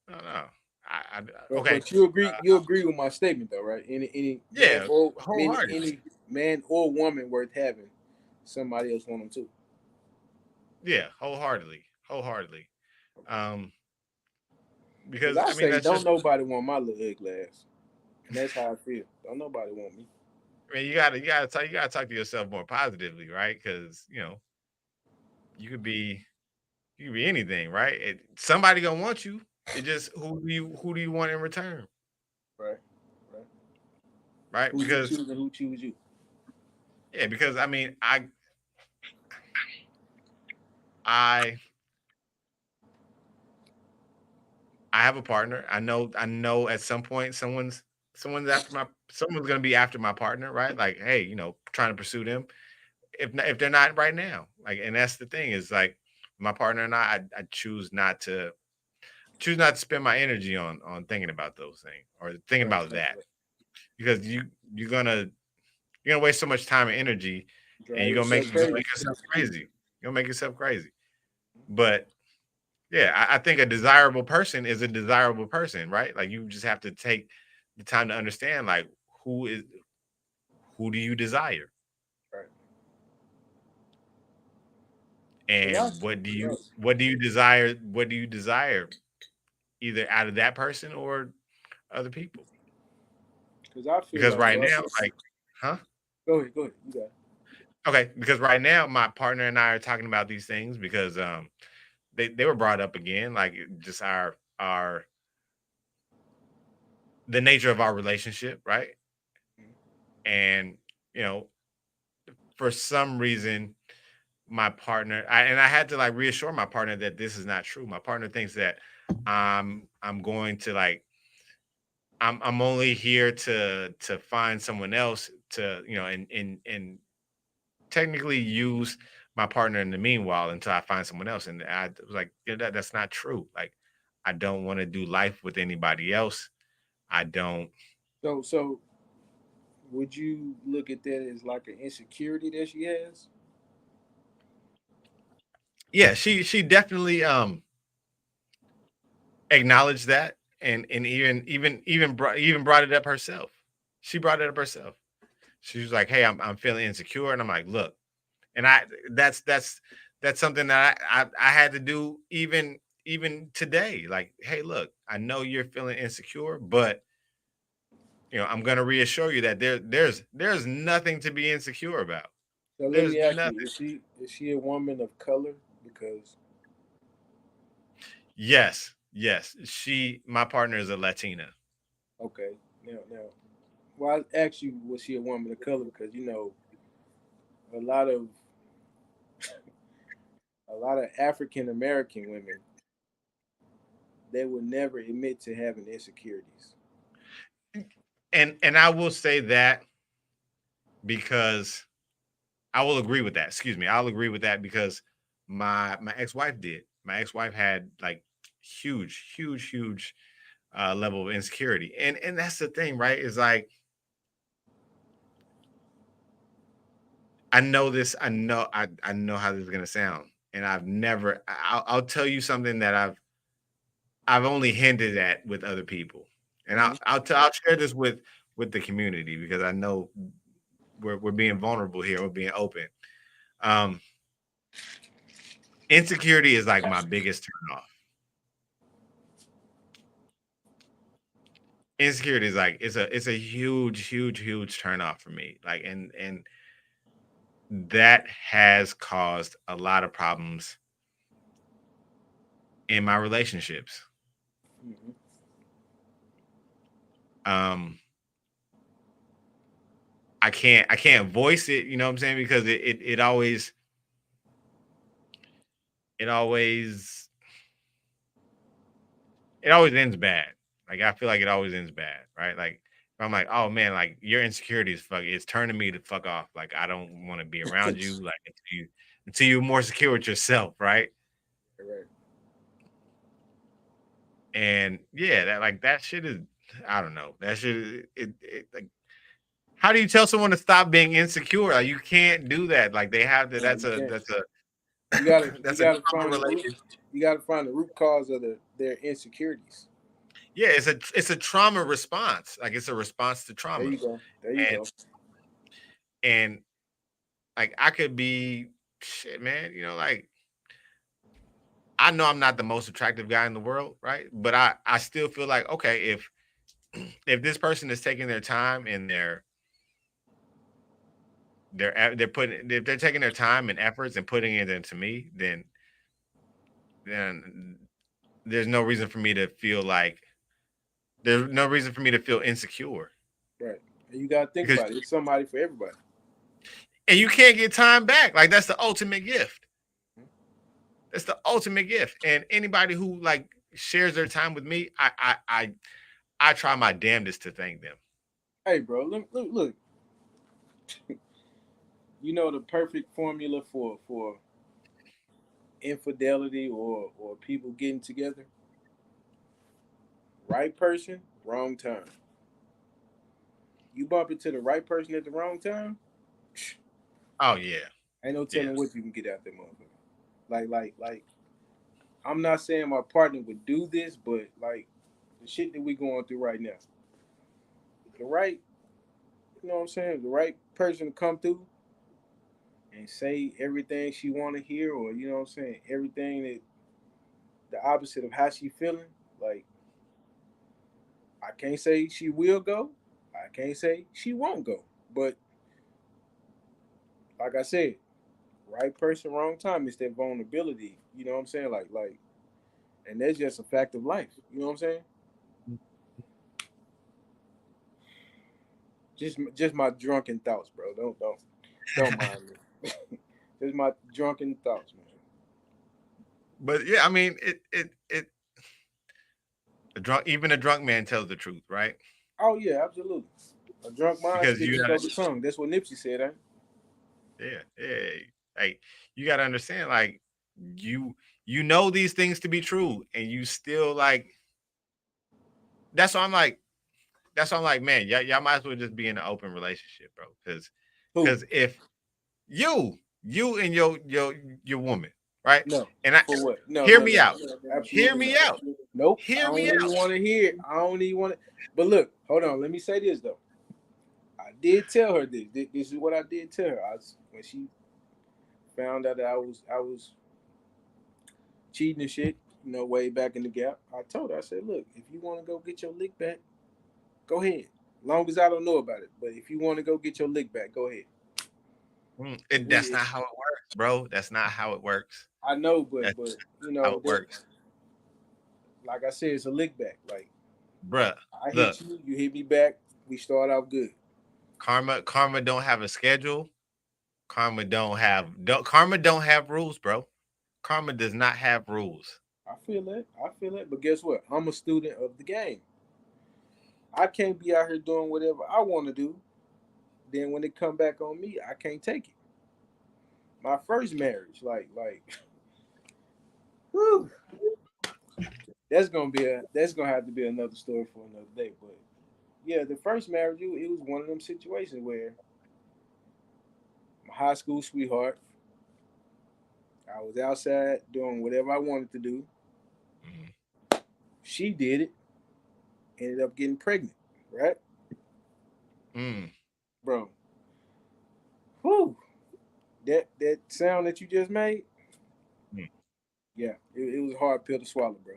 no, no, no. Okay. But you agree with my statement though, right? Any man Yeah, or wholeheartedly. any man or woman worth having, somebody else want them too. Yeah, wholeheartedly, wholeheartedly. Um, Cause because I I mean say that's don't just. nobody want my little ugly ass, and that's how I feel. Don't nobody want me. I mean, you gotta talk to yourself more positively, right? Because you could be you could be anything, right? Somebody gonna want you. It just who do you want in return, Right, right. right? Who you Because choose and who choose you. yeah, because I mean I I have a partner. I know at some point someone's gonna be after my partner, right? Like, hey, trying to pursue them. If they're not right now, like, and that's the thing is like my partner and I choose not to spend my energy on thinking about those things or thinking Right, about right, that right. because you're gonna you're gonna waste so much time and energy, and Drive yourself you're gonna crazy. make yourself crazy. You're gonna make yourself crazy. But yeah, I think a desirable person is a desirable person, right? Like you just have to take the time to understand like who is who do you desire Right. Cause I, and right. what do you desire either out of that person or other people? Cause I feel Because like, right bro. now, like, huh? Go ahead, go ahead. You got it. Okay, because right now my partner and I are talking about these things because they were brought up again, like just our the nature of our relationship, right? And you know, for some reason, my partner, and I had to like reassure my partner that this is not true. My partner thinks that I'm going to like I'm only here to find someone else to and technically use my partner in the meanwhile until I find someone else. And I was like, yeah, that's not true. Like, I don't want to do life with anybody else. I don't. So would you look at that as like an insecurity that she has? Yeah, she definitely acknowledged that and even brought it up herself. She brought it up herself. She was like, "Hey, I'm feeling insecure," and I'm like, "Look," and that's something that I had to do even today. Like, hey, look, I know you're feeling insecure, but I'm gonna reassure you that there's nothing to be insecure about. So let There's me ask you: nothing. is she a woman of color? Because Yes. My partner is a Latina. okay, now, well, I asked you was she a woman of color because a lot of African American women, they would never admit to having insecurities. And I will say that because I will agree with that. Excuse me. I'll agree with that because my ex-wife did. My ex-wife had like huge level of insecurity. And that's the thing, right? Is like I know this, I know how this is gonna sound. And I'll tell you something that I've only hinted at with other people. And Hmm. I'll share this with the community because I know we're being vulnerable here. We're being open. Um, Insecurity is like my biggest turn off. Insecurity is like it's a huge turn off for me. Like and that has caused a lot of problems in my relationships. Mm-hmm. Um, I can't voice it, you know what I'm saying? Because it always it always ends bad. Like I feel like it always ends bad, right? Like I'm like, oh man, like your insecurity is it's turning me to fuck off. Like I don't want to be around you. Like until you're more secure with yourself, right? Right. And yeah, that shit is, I don't know. That shit like, how do you tell someone to stop being insecure? Like you can't do that. Like they have to. No, you can't. That's a You gotta you that's a gotta trauma find the root. related. You gotta find the root cause of their insecurities. Yeah, it's a trauma response. Like it's a response to There trauma. you go. There you And go. and like I could be shit, man. You know, like I know I'm not the most attractive guy in the world, right? But I still feel like okay, if this person is taking their time and they're putting if they're taking their time and efforts and putting it into me, then there's no reason for me to feel like there's no reason for me to feel insecure Right. And you gotta think because about it. It's somebody for everybody. and you can't get time back. Like that's the ultimate gift. That's the ultimate gift. And anybody who like shares their time with me, I try my damnedest to thank them. Hey, bro, look. You know the perfect formula for infidelity or people getting together. Right person, wrong time. You bump into the right person at the wrong time. Oh yeah, Ain't no yeah. telling what you can get out that motherfucker. Like. I'm not saying my partner would do this, but like the shit that we going through right now, the right, you know what I'm saying, the right person to come through and say everything she want to hear, or you know what I'm saying, everything that the opposite of how she feeling. Like I can't say she will go, I can't say she won't go, but like I said, right person, wrong time. It's that vulnerability. You know what I'm saying? And that's just a fact of life. You know what I'm saying? Just my drunken thoughts, bro. Don't mind me. Just my drunken thoughts, man. But yeah, I mean, even a drunk man tells the truth, right? Oh yeah, absolutely. A drunk mind Because speaks you a gotta, double tongue. That's what Nipsey said, ain't? yeah, like you gotta understand, like you you know these things to be true, and you still like. That's why I'm like, man, y'all might as well just be in an open relationship, bro. Who? Because if you and your woman, right? No. And I For what? No, hear no, me no. out, hear Absolutely me not. out, Nope. I hear me don't even out. want to hear it. I don't even want to. But look, hold on. Let me say this though. I did tell her this. This is what I did tell her. When she found out that I was cheating and shit, way back in the gap. I told her, I said, look, if you want to go get your lick back, go ahead. Long as I don't know about it. But if you want to go get your lick back, go ahead. That's We, not how it works, bro. That's not how it works. I know, but That's but how it that, works, like I said, it's a lick back. Like bruh. I Look, hit you, you hit me back. We start off good. karma don't have a schedule. Karma don't have rules, bro. Karma does not have rules. I feel that. I feel that. But guess what? I'm a student of the game. I can't be out here doing whatever I want to do. Then when it come back on me, I can't take it. My first marriage, whew, that's gonna have to be another story for another day. But yeah, the first marriage, it was one of them situations where my high school sweetheart, I was outside doing whatever I wanted to do. Mm, She did it, ended up getting pregnant, right, mm, bro? Whew, that sound that you just made, Mm. yeah, it was a hard pill to swallow, bro.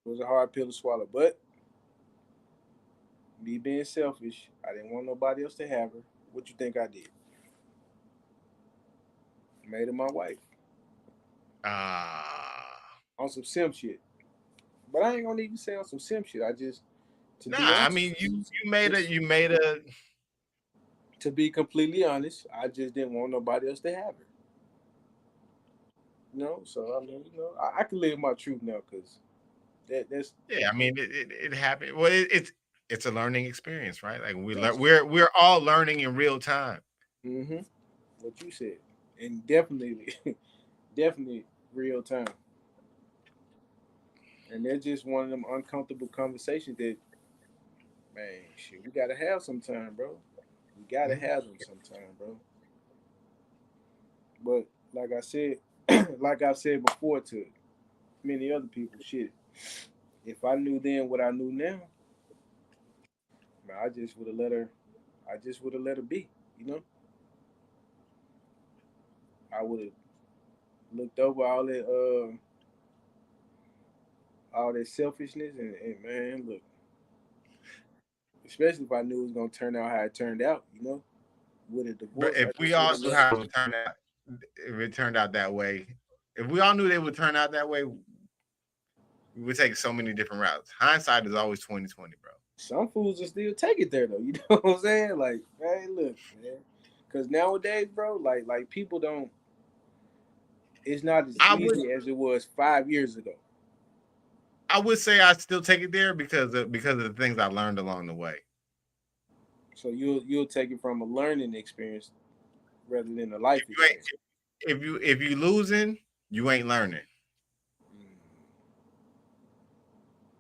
It was a hard pill to swallow. But me being selfish, I didn't want nobody else to have her. What you think I did? Made her my wife Ah, on some sim shit. But I ain't gonna even say on some sim shit. I just, to nah. be I honest, mean, you made a just you made a to be completely honest, I just didn't want nobody else to have her. So I mean, I can live my truth now because that's yeah. I mean, it happened. Well, it's a learning experience, right? Like we learn, yes. we're all learning in real time. Mm-hmm. What you said, and definitely, definitely real time. And that's just one of them uncomfortable conversations that, man, shit, we gotta have sometime, bro. We gotta Mhm. have them sometime, bro. But like I said, like I've said before to many other people, shit. If I knew then what I knew now, man, I just would have let her. I just would have let her be. You know, I would have looked over all that selfishness and man, look, especially if I knew it was gonna turn out how it turned out. With a But divorce, I if we just would all have knew let her. how it would turn out, if it turned out that way, if we all knew they would turn out that way, we would take so many different routes. Hindsight is always 2020, bro. Some fools will still take it there though. You know what I'm saying? Like, hey, look, man. Because nowadays, bro, like people don't. It's not as I would easy as it was 5 years ago. I would say I still take it there because of the things I learned along the way. So you'll take it from a learning experience rather than a life If you ain't experience. if you losing, you ain't learning,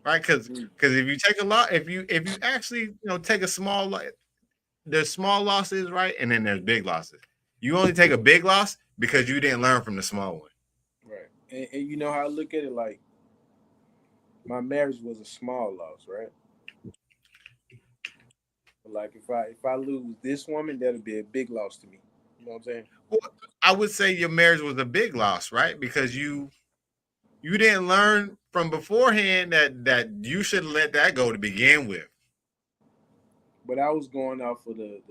right? Mm. Because if you take a lot, if you actually take a there's small losses, right, and then there's big losses. You only take a big loss because you didn't learn from the small one. Right. And you know how I look at it, like my marriage was a small loss, right? But like if I lose this woman, that'll be a big loss to me. You know what I'm saying? Well, I would say your marriage was a big loss, right? Because you didn't learn from beforehand that you should have let that go to begin with. But I was going off of the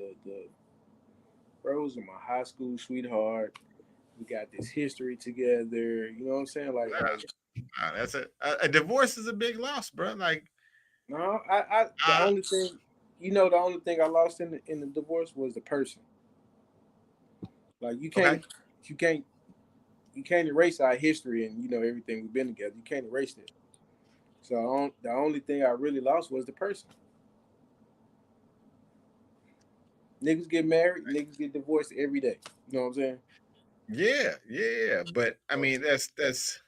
bros of my high school sweetheart. We got this history together. You know what I'm saying? Like That's a divorce is a big loss, bro. Like, no, I the uh, only thing, the only thing I lost in the divorce was the person. Like okay, you can't you can't erase our history and everything we've been together. You can't erase that. So the only thing I really lost was the person. Niggas get married, niggas get divorced every day. You know what I'm saying? yeah, yeah. But I So, mean, that's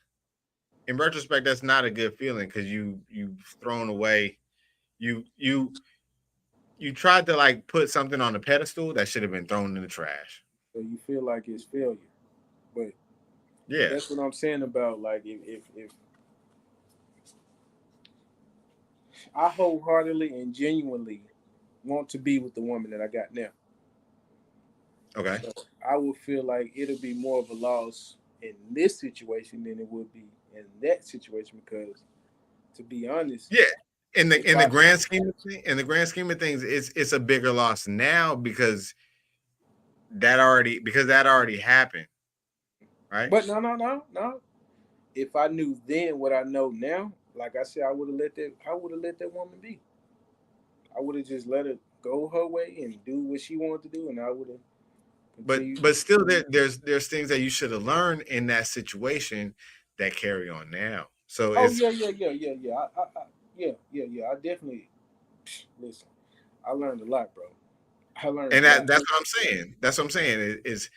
in retrospect, that's not a good feeling because you've thrown away you you tried to like put something on a pedestal that should have been thrown in the trash. so you feel like it's failure, but Yeah. that's what I'm saying about like if I wholeheartedly and genuinely want to be with the woman that I got now. Okay. So I would feel like it'll be more of a loss in this situation than it would be in that situation because, to be honest, Yeah. In the if in the I grand scheme of in the grand scheme of things, it's a bigger loss now because that already happened, right? but no, if I knew then what I know now, like I said, I would have let that woman be. I would have just let her go her way and do what she wanted to do, and I would have continued. But still there's things that you should have learned in that situation that carry on now. So Oh it's yeah. Yeah. I definitely listen. I learned a lot, bro. I learned and a lot. that's what I'm saying. That's what I'm saying is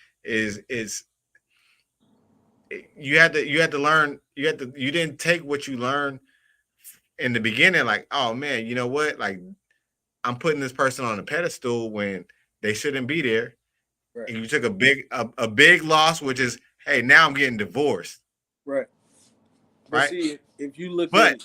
you had to learn you didn't take what you learned in the beginning like, oh man, you know what, like I'm putting this person on a pedestal when they shouldn't be there, Right, and you took a big loss, which is, hey, now I'm getting divorced, right. But right? see, if you look at but it,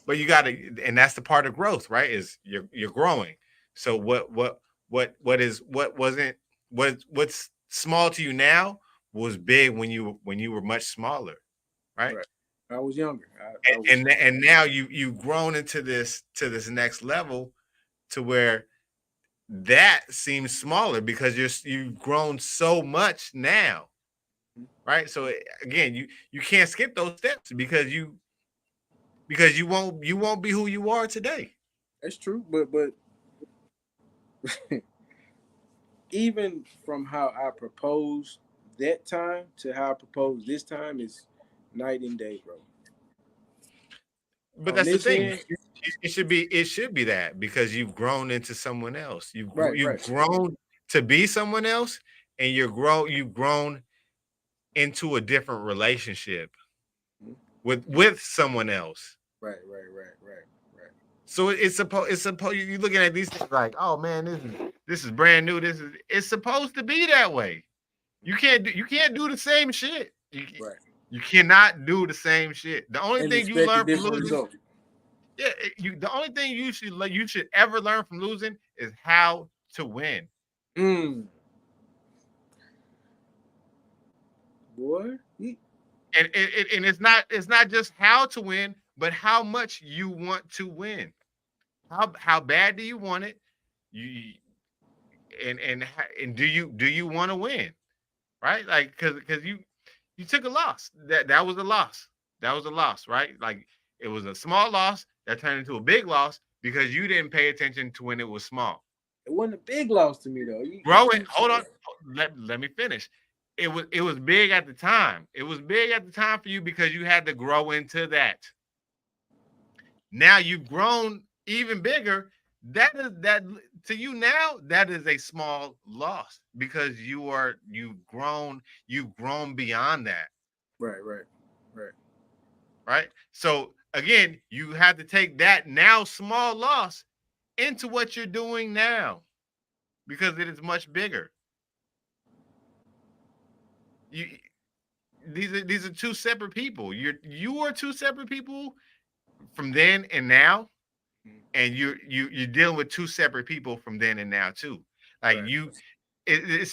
but you got to, and that's the part of growth, right? Is you're growing. So what wasn't what's small to you now was big when you were much smaller, right? Right. I was younger. I was. And now you've grown into this next level to where that seems smaller because you've grown so much now, right? So again, you can't skip those steps because you won't be who you are today. That's true, but even from how I proposed that time to how I propose this time is night and day, bro. But On that's the this thing. end, It should be that because you've grown into someone else. right, You've right. grown to be someone else, and you've grown into a different relationship Mhm. with someone else. Right, right, right, right, right. So it's supposed you're looking at these things like, oh man, this is brand new. It's supposed to be that way. You can't do the same shit. Right. You cannot do the same shit. The only And thing you expect a learn from different losing, result. yeah, the only thing you should ever learn from losing is how to win. Mm, boy. And it's not just how to win, but how much you want to win. How bad do you want it? You and do you want to win? Right? Like because you took a loss. That was a loss. That was a loss, right? Like it was a small loss that turned into a big loss because you didn't pay attention to when it was small. It wasn't a big loss to me though. You Growing, keep hold saying on, let me finish. It was big at the time. It was big at the time for you because you had to grow into that. Now you've grown even bigger. That to you now that is a small loss because you've grown beyond that, right, right, right. right? So again, you have to take that now small loss into what you're doing now because it is much bigger. You these are two separate people. You are two separate people from then and now, Mm, and you're dealing with two separate people from then and now too. Like right.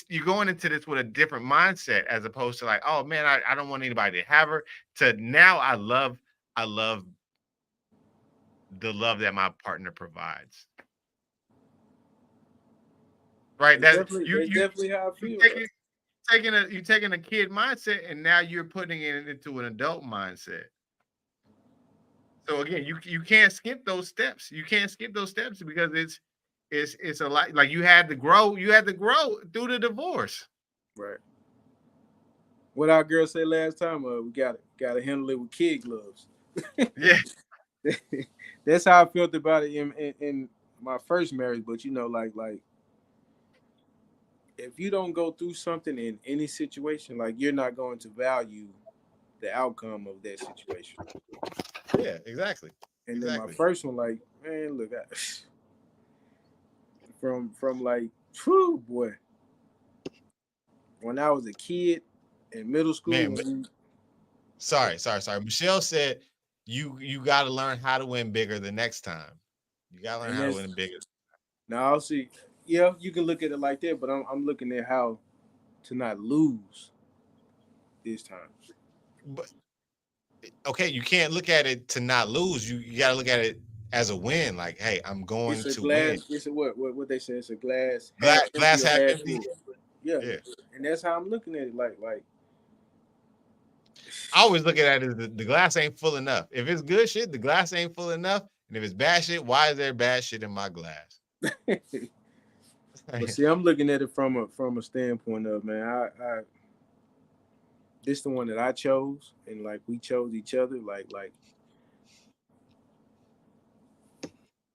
you're going into this with a different mindset as opposed to like, oh man, I don't want anybody to have her. To now, I love the love that my partner provides. Right? That That's definitely how I you feel, bro. taking you taking a kid mindset and now you're putting it into an adult mindset. So again, you can't skip those steps. You can't skip those steps because it's a lot. Like you had to grow through the divorce. Right. What our girl said last time, we gotta handle it with kid gloves. Yeah. That's how I felt about it in my first marriage. But like if you don't go through something in any situation, like you're not going to value the outcome of that situation. Yeah, exactly. And then my Exactly. first one, like, man, look, from like, whew, boy, when I was a kid in middle school, Man, sorry. Michelle said you gotta learn how to win bigger the next time. You gotta learn and how to that's win bigger. now I'll see. Yeah, you can look at it like that, but I'm looking at how to not lose this time. But okay, you can't look at it to not lose. You gotta look at it as a win. Like, hey, I'm It's going a to win. glass. It's a what they say. It's a glass half empty Glass or half half empty. full. Yeah, Yeah. and that's how I'm looking at it. Like I always look at it as the glass ain't full enough. If it's good shit, the glass ain't full enough. And if it's bad shit, why is there bad shit in my glass? but see, I'm looking at it from a standpoint of, man, I this the one that I chose, and like we chose each other. Like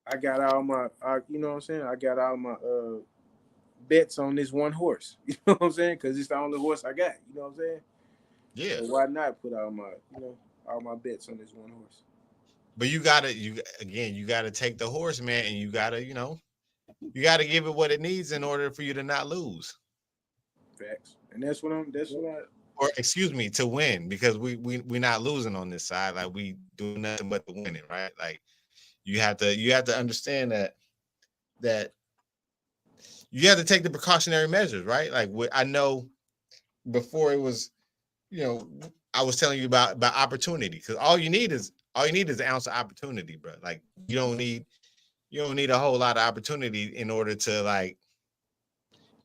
I got all my, you know what I'm saying? I got all my bets on this one horse. You know what I'm saying? Because it's the only horse I got. You know what I'm saying? Yeah. So why not put all my bets on this one horse? But you gotta take the horse, man, and you gotta give it what it needs in order for you to not lose. Facts. And that's what I Or excuse me, to win, because we're not losing on this side. Like we do nothing but to win it, right? Like you have to understand that you have to take the precautionary measures, right? Like I know before it was, you know, I was telling you about opportunity, because all you need is an ounce of opportunity, bro. Like you don't need a whole lot of opportunity in order to like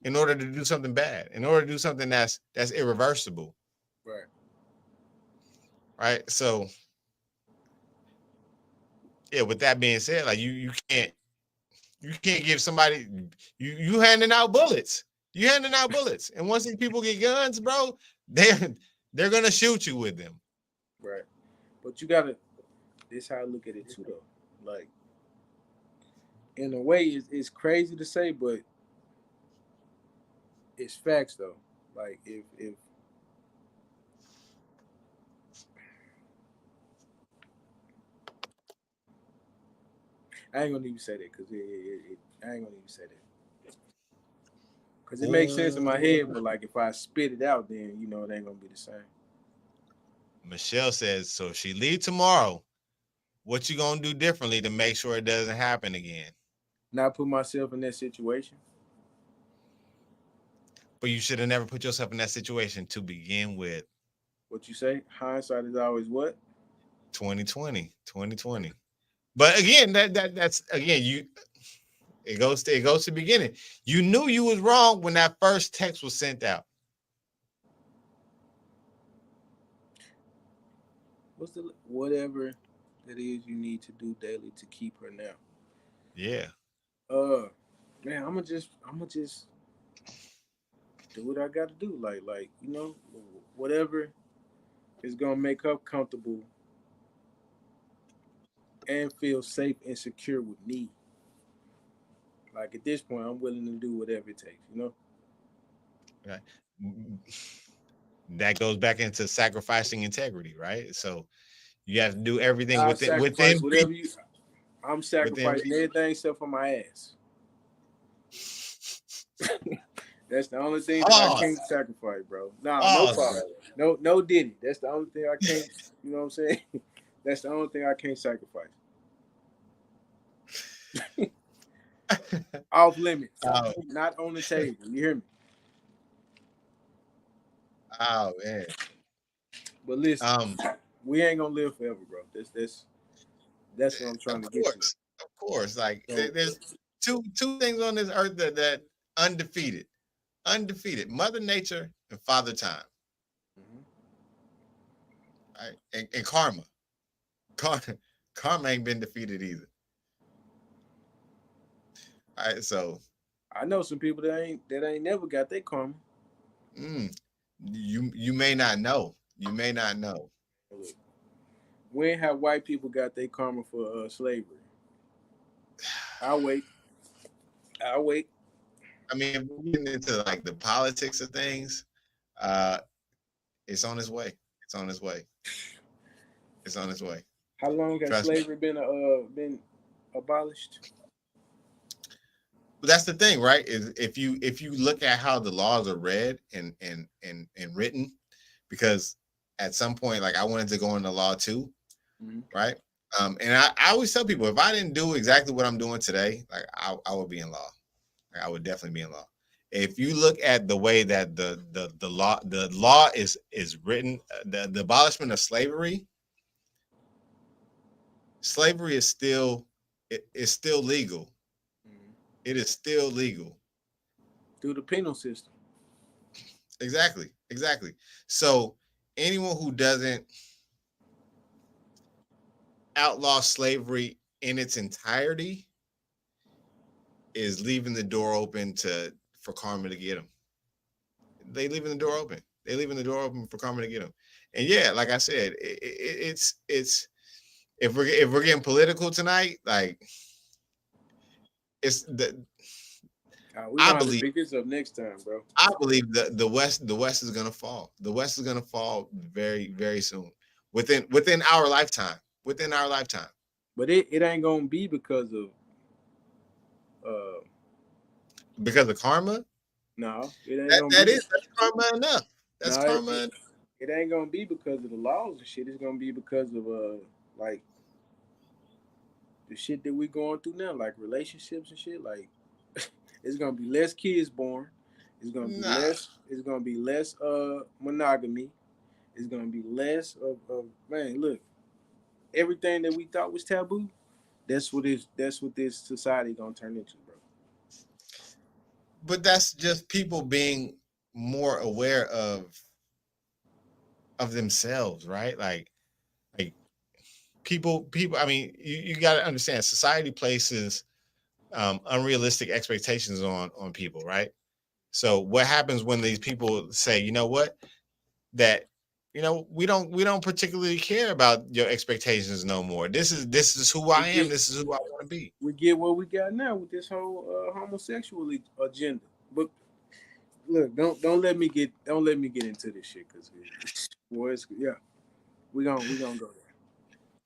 in order to do something bad, in order to do something that's irreversible, Right. right? So yeah, with that being said, like you can't give somebody you handing out bullets. You handing out bullets. And once these people get guns, bro, they're gonna shoot you with them. Right. But you gotta. This how I look at it too, though. Like in a way, it's crazy to say, but it's facts though. Like if I ain't gonna even say that because I ain't gonna even say that because it makes sense in my Ooh. head, but like if I spit it out, then it ain't gonna be the same. Michelle says, so if she leave tomorrow, what you gonna do differently to make sure it doesn't happen again? Not put myself in that situation. But you should have never put yourself in that situation to begin with. What you say? Hindsight is always what? 2020. But again, that's again, it goes to the beginning. You knew you was wrong when that first text was sent out. What's the whatever that is you need to do daily to keep her now? Yeah. Uh, man, I'm gonna just do what I got to do. Like whatever is gonna make her comfortable and feel safe and secure with me. Like at this point, I'm willing to do whatever it takes. Right. That goes back into sacrificing integrity, right? So you have to do everything I within sacrifice whatever reason. you. I'm Within sacrificing reason. everything except for my ass. That's the only thing that I Oh, can't sacrifice, bro. Nah, no oh, problem. No Diddy. That's the only thing I can't. You know what I'm saying? That's the only thing I can't sacrifice. Off limits, oh, not on the table. You hear me? oh man. But listen, Um, we ain't gonna live forever, bro. That's what I'm trying of to get to. course, of course. Like So, there's two things on this earth that undefeated, undefeated. Mother Nature and Father Time, mhm. right? And karma. Karma ain't been defeated either. All right, so I know some people that ain't never got their karma. mm, you may not know. You may not know. Look, when have white people got their karma for slavery? I'll wait. I'll wait. I mean, if we're getting into like the politics of things, uh, it's on its way. It's on its way. It's on its way. How long has Trust me. slavery been abolished? But that's the thing, right? Is if you look at how the laws are read and written, because at some point, like I wanted to go into law too, Mm-hmm. right? And I always tell people if I didn't do exactly what I'm doing today, like I would be in law. Like, I would definitely be in law. If you look at the way that the law is written, the abolishment of slavery is still legal. Mm-hmm. It is still legal. Through the penal system. Exactly. So anyone who doesn't outlaw slavery in its entirety is leaving the door open to for karma to get them. They leaving the door open. They leaving the door open for karma to get them. And yeah, like I said, it's if we're getting political tonight, like it's the We're I gonna have to believe pick this up next time, bro. I believe the West is gonna fall. The West is gonna fall very very soon within our lifetime. Within our lifetime. But it ain't gonna be because of uh Because of karma. no, it ain't That gonna that be is that's karma enough. That's no, karma enough. it ain't gonna be because of the laws and shit. It's gonna be because of like the shit that we going through now, like relationships and shit. Like It's gonna be less kids born. Nah, It's gonna be less monogamy. It's gonna be less of man. Look, everything that we thought was taboo. That's what this society gonna turn into, bro. but that's just people being more aware of themselves, right? Like people. I mean, you got to understand, society places unrealistic expectations on people, right? So what happens when these people say, you know what, that we don't particularly care about your expectations no more. This is who We I am. get This is who I want to be. we get what we got now with this whole homosexual agenda. But look, don't let me get into this shit because boys, yeah, we gonna go there.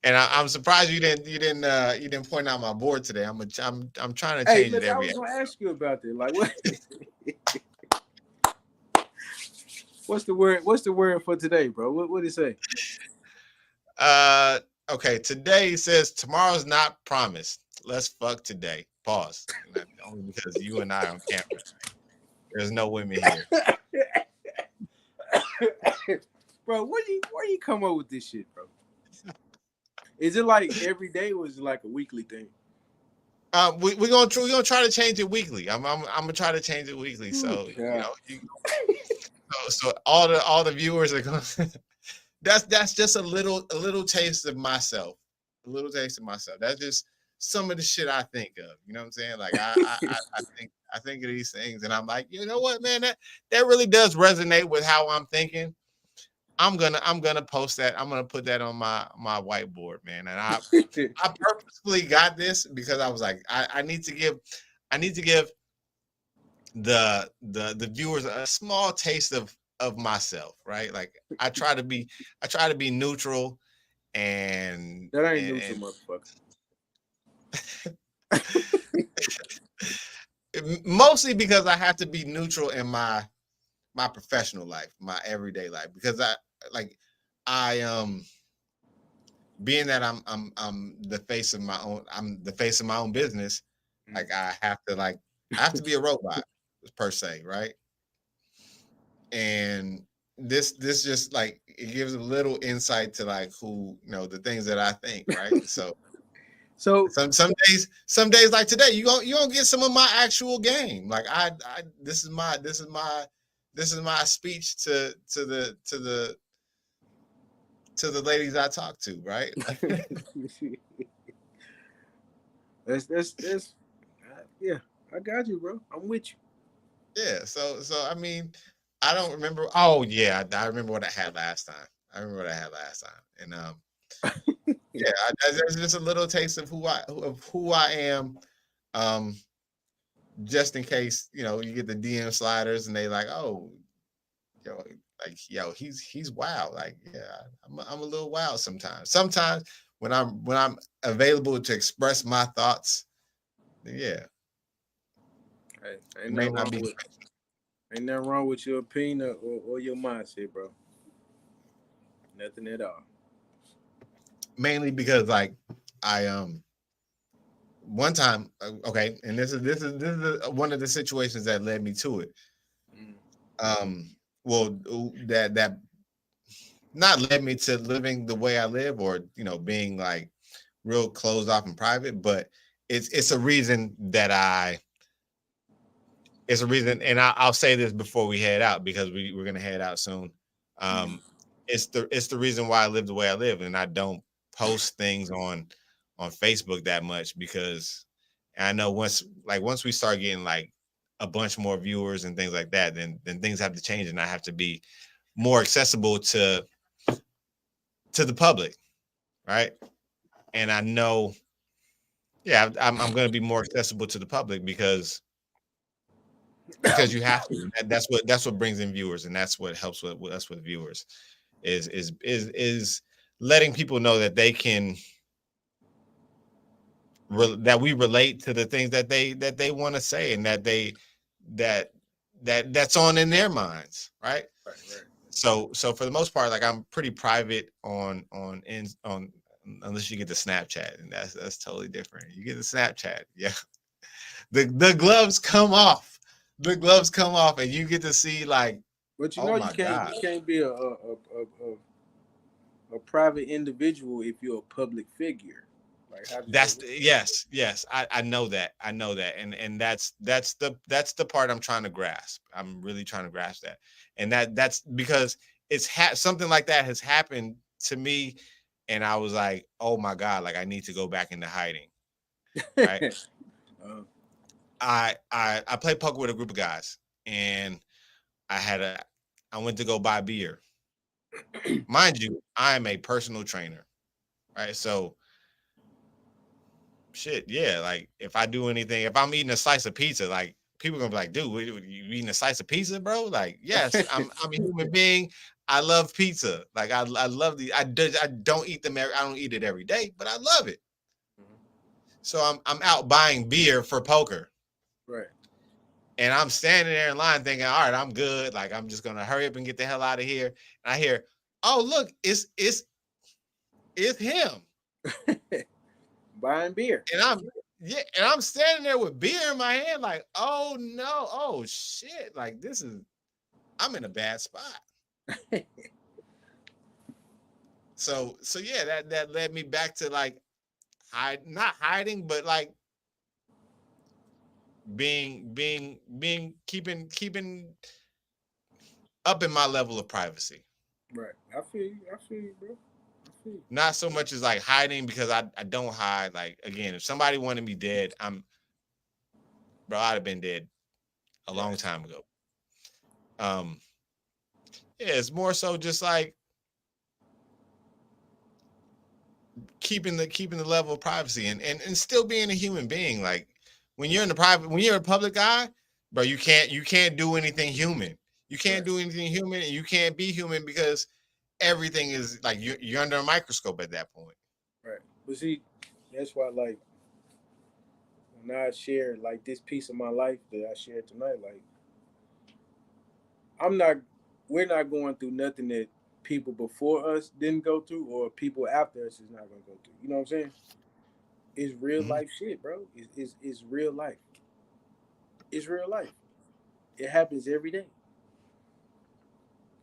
And I'm surprised you didn't point out my board today. I'm trying to Hey, change it look, I every was gonna episode. ask you about that. Like, what? What's the word? What's the word for today, bro? What did it say? Uh, okay. Today says tomorrow's not promised. Let's fuck today. Pause. And only because you and I on camera. There's no women here. Bro, where you come up with this shit, bro? Is it like every day or is it like a weekly thing? We're gonna try to change it weekly. I'm gonna try to change it weekly. Oh, So God. so all the viewers are gonna. That's just a little taste of myself. A little taste of myself. That's just some of the shit I think of. You know what I'm saying? Like I think of these things, and I'm like, you know what, man, that really does resonate with how I'm thinking. I'm gonna post that. I'm gonna put that on my whiteboard, man. And I purposefully got this because I was like, I need to give the viewers a small taste of myself, right? Like I try to be neutral and That ain't and, neutral, motherfucker. and mostly because I have to be neutral in my professional life, my everyday life, because I being that I'm the face of my own business. Mm. Like I have to be a robot per se, right? And this just like it gives a little insight to like who the things that I think, right? So So some days like today you gonna get some of my actual game. Like I this is my speech to the ladies I talk to, right? that's yeah. I got you, bro. I'm with you. Yeah. So I mean, I don't remember. Oh yeah, I remember what I had last time. And yeah, there's just a little taste of who I am. Um, just in case you get the DM sliders and they like, oh, yo, he's wild. Like, yeah, I'm a little wild sometimes. Sometimes when I'm available to express my thoughts, then yeah, Hey, it may not be ain't nothing wrong with your opinion or your mindset, bro. Nothing at all. mainly because like I one time okay, and this is one of the situations that led me to it. Mm. Well, that not led me to living the way I live or being like real closed off and private, but it's a reason that it's a reason, and I'll say this before we head out because we're gonna head out soon. Mm. Um, it's the reason why I live the way I live, and I don't post things on Facebook that much because I know once we start getting like a bunch more viewers and things like that, then things have to change, and I have to be more accessible to the public, right? And I know, yeah, I'm going to be more accessible to the public because you have to. That's what brings in viewers, and that's what helps with us with viewers is letting people know that they can that we relate to the things that they want to say and that that's on in their minds, right? Right, right. So for the most part, like I'm pretty private on unless you get the Snapchat, and that's totally different. You get the Snapchat, yeah. The gloves come off. The gloves come off, and you get to see like, But you oh know my God. you can't be a private individual if you're a public figure. Like how does that work? Yes. I know that. I know that. And that's the part I'm trying to grasp. I'm really trying to grasp that. And that's because something like that has happened to me, and I was like, oh my God, like I need to go back into hiding. Right. uh, I play poker with a group of guys, and I went to go buy beer. Mind you, I am a personal trainer. Right. So shit, yeah. Like if I do anything, if I'm eating a slice of pizza, like people gonna be like, dude, you eating a slice of pizza, bro? Like, yes, I'm a human being. I love pizza. Like I love I don't eat them I don't eat it every day, but I love it. So I'm out buying beer for poker. right. And I'm standing there in line thinking, all right, I'm good. Like I'm just gonna hurry up and get the hell out of here. And I hear, oh look, it's him. Buying beer. And I'm standing there with beer in my hand, like, oh no, oh shit, like I'm in a bad spot. So yeah, that led me back to like not hiding, but like being keeping up in my level of privacy. Right. I feel you. I feel you, bro. I feel you. Not so much as like hiding because I don't hide. Like again, if somebody wanted me dead, I'd have been dead a long Right. time ago. Um, yeah, it's more so just like keeping the level of privacy and still being a human being. Like when you're a public eye, bro, you can't do anything human. You can't Right. do anything human, and you can't be human because everything is like you're under a microscope at that point. Right. But see, that's why like when I share like this piece of my life that I shared tonight, like I'm not we're not going through nothing that people before us didn't go through or people after us is not gonna go through. You know what I'm saying? It's real Mhm. life shit, bro. It's real life. It's real life. It happens every day.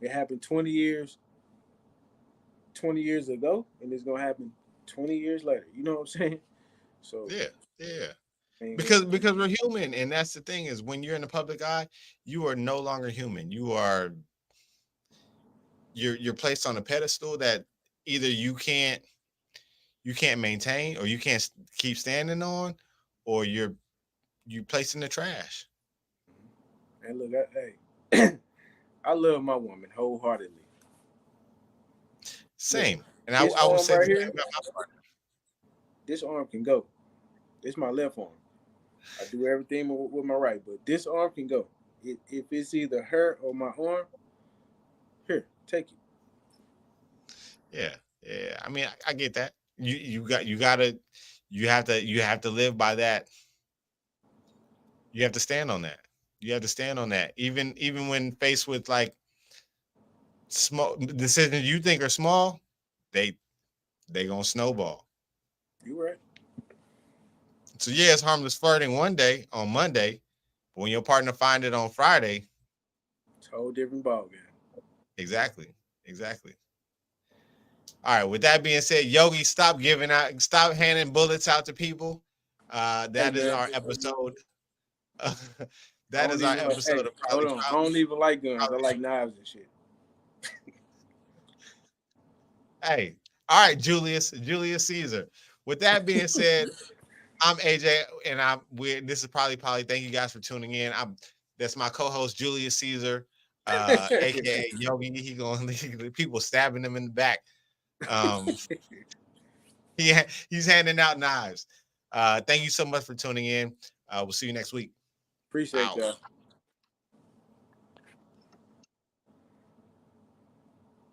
It happened 20 years ago, and it's gonna happen 20 years later. You know what I'm saying? So Yeah, yeah. I mean, Because we're human, and that's the thing is when you're in the public eye, you are no longer human. You're placed on a pedestal that either you can't maintain or you can't keep standing on, or you placed in the trash. and look, hey, I love my woman wholeheartedly. Look, Same. And this I would arm say the right same here, about my partner. this arm can go. It's my left arm. I do everything with my right, but this arm can go. If it's either her or my arm, here, take it. Yeah, yeah. I mean, I get that. You have to live by that. You have to stand on that. You have to stand on that. Even when faced with like small decisions you think are small, they they gonna snowball. You right. So yeah, it's harmless flirting one day on Monday, but when your partner find it on Friday, It's a whole different ball game. exactly, exactly. All right. With that being said, Yogi, stop handing bullets out to people. Hey That is man, our episode. I That don't is our even like. Hey, episode of hold probably on. I don't even like guns. I like knives and shit. Hey, all right, Julius Caesar. With that being said, I'm AJ, and this is probably Polly. Thank you guys for tuning in. That's my co-host Julius Caesar, aka Yogi. He going people stabbing him in the back. Um, he's handing out knives. Thank you so much for tuning in. We'll see you next week. Appreciate Out. y'all.